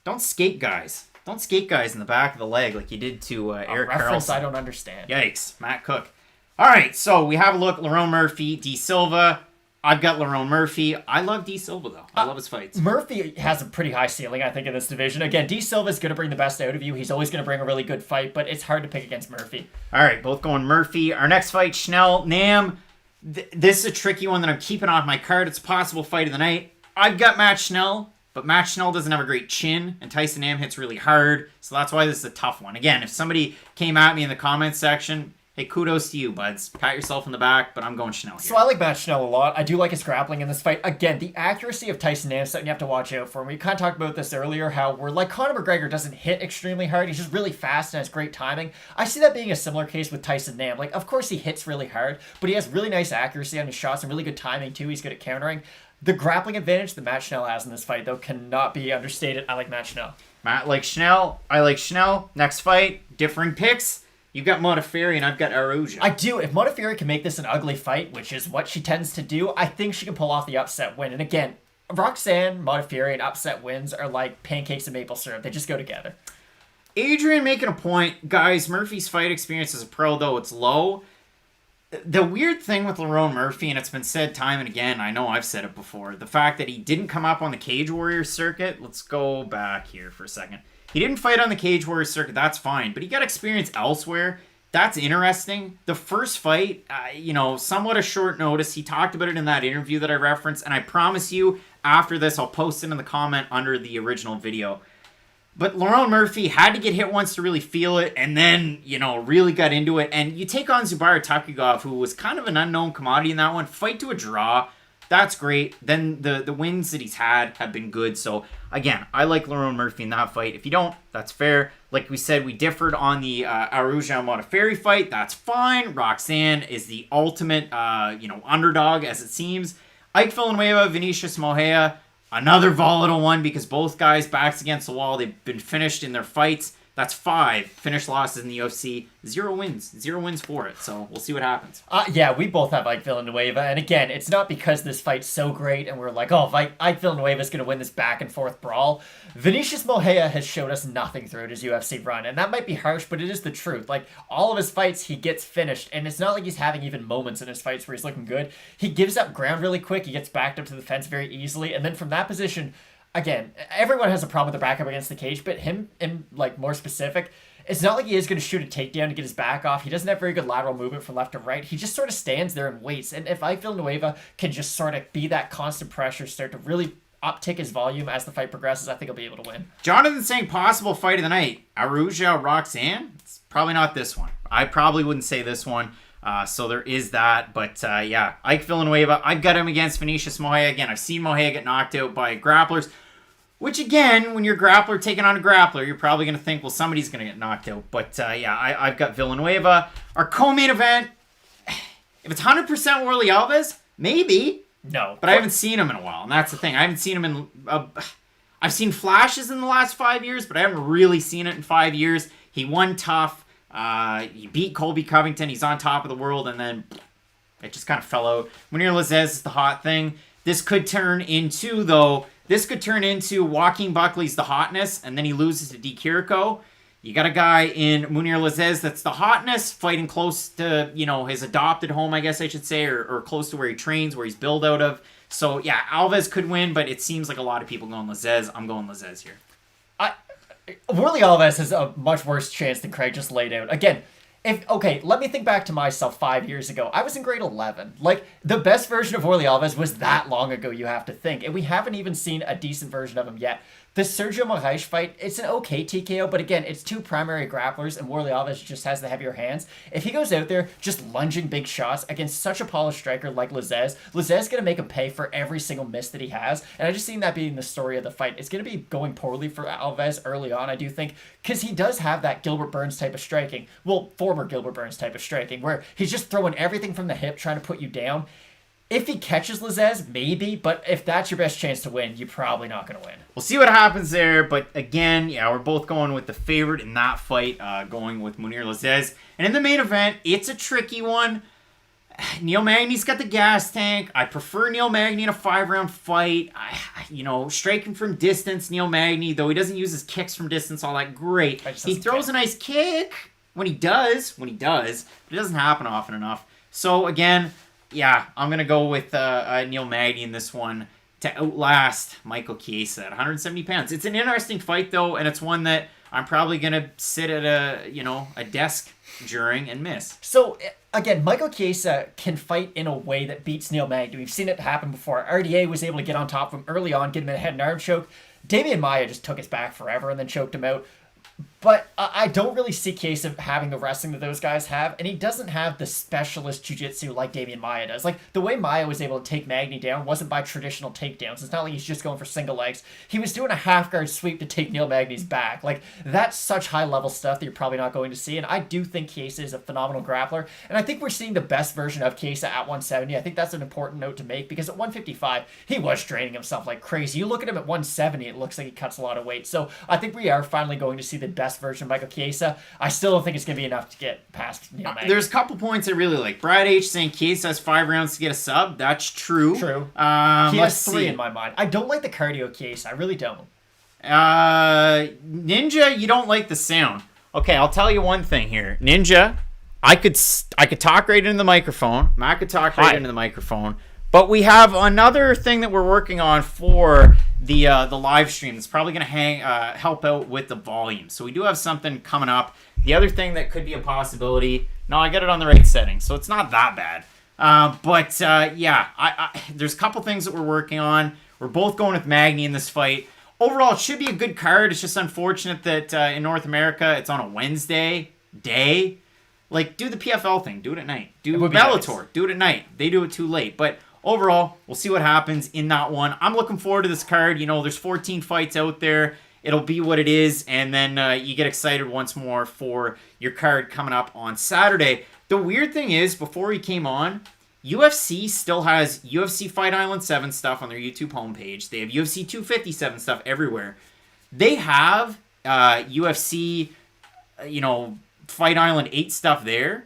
don't skate guys. Don't skate guys in the back of the leg like you did to Eric Carlson. I don't understand. Yikes, Matt Cook. All right, so we have a look. Lerone Murphy, D. Silva. I've got Lerone Murphy. I love D Silva, though. I love his fights. Murphy has a pretty high ceiling, I think, in this division. Again, D Silva's going to bring the best out of you. He's always going to bring a really good fight, but it's hard to pick against Murphy. All right, both going Murphy. Our next fight, Schnell, Nam. This is a tricky one that I'm keeping off my card. It's a possible fight of the night. I've got Matt Schnell, but Matt Schnell doesn't have a great chin, and Tyson Nam hits really hard, so that's why this is a tough one. Again, if somebody came at me in the comments section, hey, kudos to you, buds. Pat yourself in the back, but I'm going Schnell here. So I like Matt Schnell a lot. I do like his grappling in this fight. Again, the accuracy of Tyson Nam is something you have to watch out for. We kind of talked about this earlier, how we're like Conor McGregor doesn't hit extremely hard. He's just really fast and has great timing. I see that being a similar case with Tyson Nam. Like, of course he hits really hard, but he has really nice accuracy on his shots and really good timing too. He's good at countering. The grappling advantage that Matt Schnell has in this fight, though, cannot be understated. I like Matt Schnell. Matt like Schnell. I like Schnell. Next fight, differing picks. You've got Modafferi and I've got Araujo. I do. If Modafferi can make this an ugly fight, which is what she tends to do, I think she can pull off the upset win. And again, Roxanne, Modafferi, and upset wins are like pancakes and maple syrup. They just go together. Adrian making a point. Guys, Murphy's fight experience as a pro, though, it's low. The weird thing with Lerone Murphy, and it's been said time and again, I know I've said it before, the fact that he didn't come up on the Cage Warriors circuit. Let's go back here for a second. He didn't fight on the Cage Warriors circuit, that's fine, but he got experience elsewhere. That's interesting. The first fight, somewhat a short notice. He talked about it in that interview that I referenced, and I promise you, after this, I'll post it in the comment under the original video. But Lerone Murphy had to get hit once to really feel it, and then, really got into it. And you take on Zubair Tukhugov, who was kind of an unknown commodity in that one, fight to a draw. That's great. Then the wins that he's had have been good. So, again, I like Lerone Murphy in that fight. If you don't, that's fair. Like we said, we differed on the Araujo Modafferi fight. That's fine. Roxanne is the ultimate, underdog, as it seems. Ike Villanueva, Vinicius Morea, another volatile one because both guys' backs against the wall. They've been finished in their fights. That's 5 finished losses in the UFC. 0 wins. 0 wins for it. So we'll see what happens. Yeah, we both have Ike Villanueva. And again, it's not because this fight's so great and we're like, oh, Ike Villanueva's going to win this back and forth brawl. Vinicius Morea has showed us nothing throughout his UFC run. And that might be harsh, but it is the truth. Like, all of his fights, he gets finished. And it's not like he's having even moments in his fights where he's looking good. He gives up ground really quick. He gets backed up to the fence very easily. And then from that position, again, everyone has a problem with the back up against the cage, but him, more specific, it's not like he is going to shoot a takedown to get his back off. He doesn't have very good lateral movement from left to right. He just sort of stands there and waits. And if Ike Villanueva can just sort of be that constant pressure, start to really uptick his volume as the fight progresses, I think he'll be able to win. Jonathan saying possible fight of the night. Araujo, Roxanne? It's probably not this one. I probably wouldn't say this one. So there is that. But yeah, Ike Villanueva, I've got him against Vinicius Morea. Again, I've seen Morea get knocked out by grapplers. Which, again, when you're a grappler taking on a grappler, you're probably going to think, well, somebody's going to get knocked out. But, yeah, I've got Villanueva. Our co-main event, if it's 100% Warlley Alves, maybe. No. But I haven't seen him in a while, and that's the thing. I haven't seen him in... I've seen flashes in the last 5 years, but I haven't really seen it in 5 years. He won tough. He beat Colby Covington. He's on top of the world, and then it just kind of fell out. Munir Lizz is the hot thing. This could turn into, though... This could turn into Joaquin Buckley's the hotness, and then he loses to D. Kiriko. You got a guy in Munir Lizz that's the hotness, fighting close to, his adopted home, I guess I should say, or close to where he trains, where he's billed out of. So, yeah, Alves could win, but it seems like a lot of people going Lizz. I'm going Lizz here. Warlley Alves has a much worse chance than Craig just laid out. Again, let me think back to myself 5 years ago. I was in grade 11. Like, the best version of Warlley Alves was that long ago, you have to think. And we haven't even seen a decent version of him yet. The Sergio Moraes fight, it's an okay TKO, but again, it's 2 primary grapplers, and Warlley Alves just has the heavier hands. If he goes out there just lunging big shots against such a polished striker like Lizz is going to make him pay for every single miss that he has. And I just seen that being the story of the fight. It's going to be going poorly for Alves early on, I do think, because he does have that Gilbert Burns type of striking. Well, former Gilbert Burns type of striking, where he's just throwing everything from the hip, trying to put you down. If he catches Lizz, maybe, but if that's your best chance to win, you're probably not going to win. We'll see what happens there, but again, yeah, we're both going with the favorite in that fight, going with Munir Lizz. And in the main event, it's a tricky one. Neil Magny's got the gas tank. I prefer Neil Magny in a 5-round fight. Striking from distance, Neil Magny, though he doesn't use his kicks from distance all that great. He throws a nice kick when he does, but it doesn't happen often enough. So again, yeah, I'm going to go with Neil Magny in this one to outlast Michael Chiesa at 170 pounds. It's an interesting fight, though, and it's one that I'm probably going to sit at a desk during and miss. So, again, Michael Chiesa can fight in a way that beats Neil Magny. We've seen it happen before. RDA was able to get on top of him early on, get him in a head and arm choke. Damian Maia just took his back forever and then choked him out. But I don't really see Chiesa having the wrestling that those guys have, and he doesn't have the specialist jiu-jitsu like Damian Maia does. Like, the way Maia was able to take Magny down wasn't by traditional takedowns. It's not like he's just going for single legs. He was doing a half-guard sweep to take Neil Magny's back. Like, that's such high-level stuff that you're probably not going to see, and I do think Chiesa is a phenomenal grappler, and I think we're seeing the best version of Chiesa at 170. I think that's an important note to make, because at 155, he was straining himself like crazy. You look at him at 170, it looks like he cuts a lot of weight. So I think we are finally going to see the best version of Michael Chiesa. I still don't think it's going to be enough to get past Neil Magny. There's a couple points I really like. Brad H saying Chiesa has 5 rounds to get a sub. That's true. True. He has 3 in my mind. I don't like the cardio Chiesa. I really don't. Ninja, you don't like the sound. Okay, I'll tell you one thing here. Ninja, I could talk right into the microphone. Matt could talk right into the microphone. But we have another thing that we're working on for the live stream. It's probably going to help out with the volume. So we do have something coming up. The other thing that could be a possibility. No, I got it on the right setting, so it's not that bad. There's a couple things that we're working on. We're both going with Magny in this fight. Overall, it should be a good card. It's just unfortunate that in North America, it's on a Wednesday day. Like, do the PFL thing. Do it at night. Do Bellator. Nice. Do it at night. They do it too late. But overall, we'll see what happens in that one. I'm looking forward to this card. You know, there's 14 fights out there. It'll be what it is. And then you get excited once more for your card coming up on Saturday. The weird thing is, before we came on, UFC still has UFC Fight Island 7 stuff on their YouTube homepage. They have UFC 257 stuff everywhere. They have UFC, Fight Island 8 stuff there.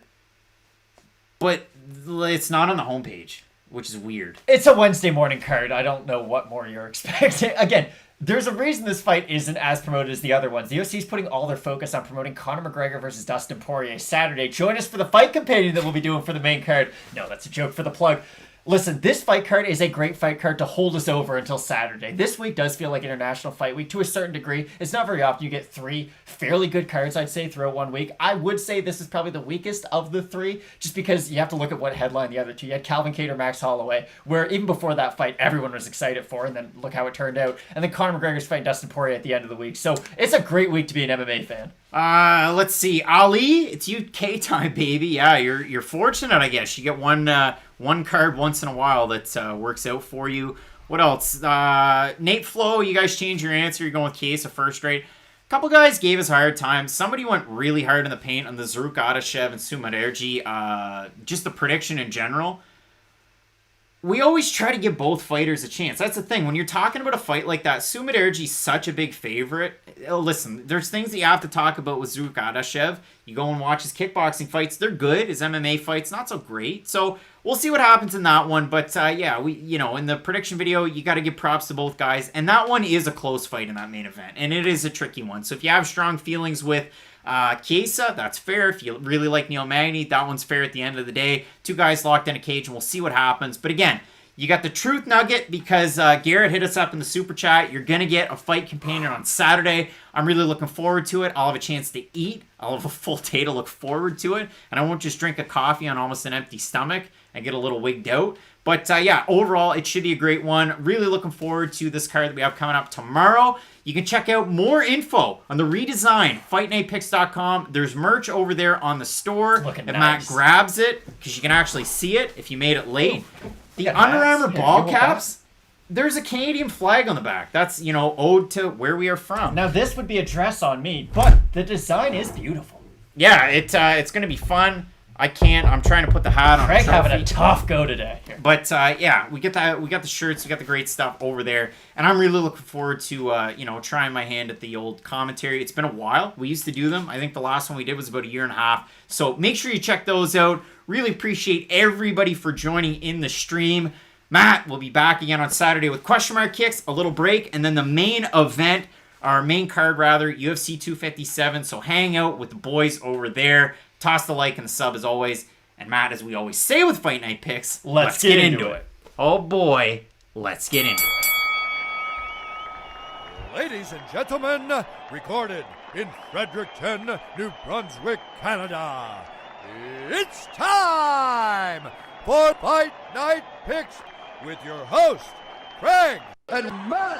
But it's not on the homepage, which is weird. It's a Wednesday morning card. I don't know what more you're expecting. Again, there's a reason this fight isn't as promoted as the other ones. The UFC is putting all their focus on promoting Conor McGregor versus Dustin Poirier Saturday. Join us for the fight companion that we'll be doing for the main card. No, that's a joke for the plug. Listen, this fight card is a great fight card to hold us over until Saturday. This week does feel like International Fight Week to a certain degree. It's not very often you get 3 fairly good cards, I'd say, throughout one week. I would say this is probably the weakest of the 3, just because you have to look at what headline the other 2. You had Calvin Kattar, Max Holloway, where even before that fight, everyone was excited for, and then look how it turned out. And then Conor McGregor's fighting Dustin Poirier at the end of the week. So it's a great week to be an MMA fan. Let's see. Ali, it's UK time, baby. Yeah, you're fortunate, I guess. You get one card once in a while that works out for you. What else? Nate Flo, you guys changed your answer. You're going with Chiesa first, right? A couple guys gave us a hard time. Somebody went really hard in the paint on the Zarrukh, Adashev, and Mudaerji. Just the prediction in general. We always try to give both fighters a chance. That's the thing. When you're talking about a fight like that, Mudaerji's such a big favorite. Listen, there's things that you have to talk about with Zarrukh Adashev. You go and watch his kickboxing fights. They're good. His MMA fights, not so great. So we'll see what happens in that one. But in the prediction video, you got to give props to both guys. And that one is a close fight in that main event. And it is a tricky one. So if you have strong feelings with Chiesa, that's fair. If you really like Neil Magny, that one's fair at the end of the day. 2 guys locked in a cage, and we'll see what happens. But again, you got the truth nugget because Garrett hit us up in the super chat. You're going to get a fight companion on Saturday. I'm really looking forward to it. I'll have a chance to eat. I'll have a full day to look forward to it. And I won't just drink a coffee on almost an empty stomach and get a little wigged out. But overall, it should be a great one. Really looking forward to this card that we have coming up tomorrow. You can check out more info on the redesign, FightNightPicks.com. There's merch over there on the store. Looking if nice. Matt grabs it, because you can actually see it if you made it late. The Under Armour ball caps, there's a Canadian flag on the back. That's, ode to where we are from. Now, this would be a dress on me, but the design is beautiful. Yeah, it's going to be fun. I'm trying to put the hat on. Craig having a tough go today. But we get that. We got the shirts. We got the great stuff over there, and I'm really looking forward to trying my hand at the old commentary. It's been a while. We used to do them. I think the last one we did was about 1.5 years. So make sure you check those out. Really appreciate everybody for joining in the stream. Matt will be back again on Saturday with question mark kicks, a little break, and then the main event, our main card rather, UFC 257. So hang out with the boys over there. Toss the like and the sub as always. And Matt, as we always say with Fight Night picks, Let's get into it. Oh boy, let's get into it. Ladies and gentlemen, recorded in Fredericton, New Brunswick, Canada, it's time for Fight Night Picks with your host, Craig and Matt.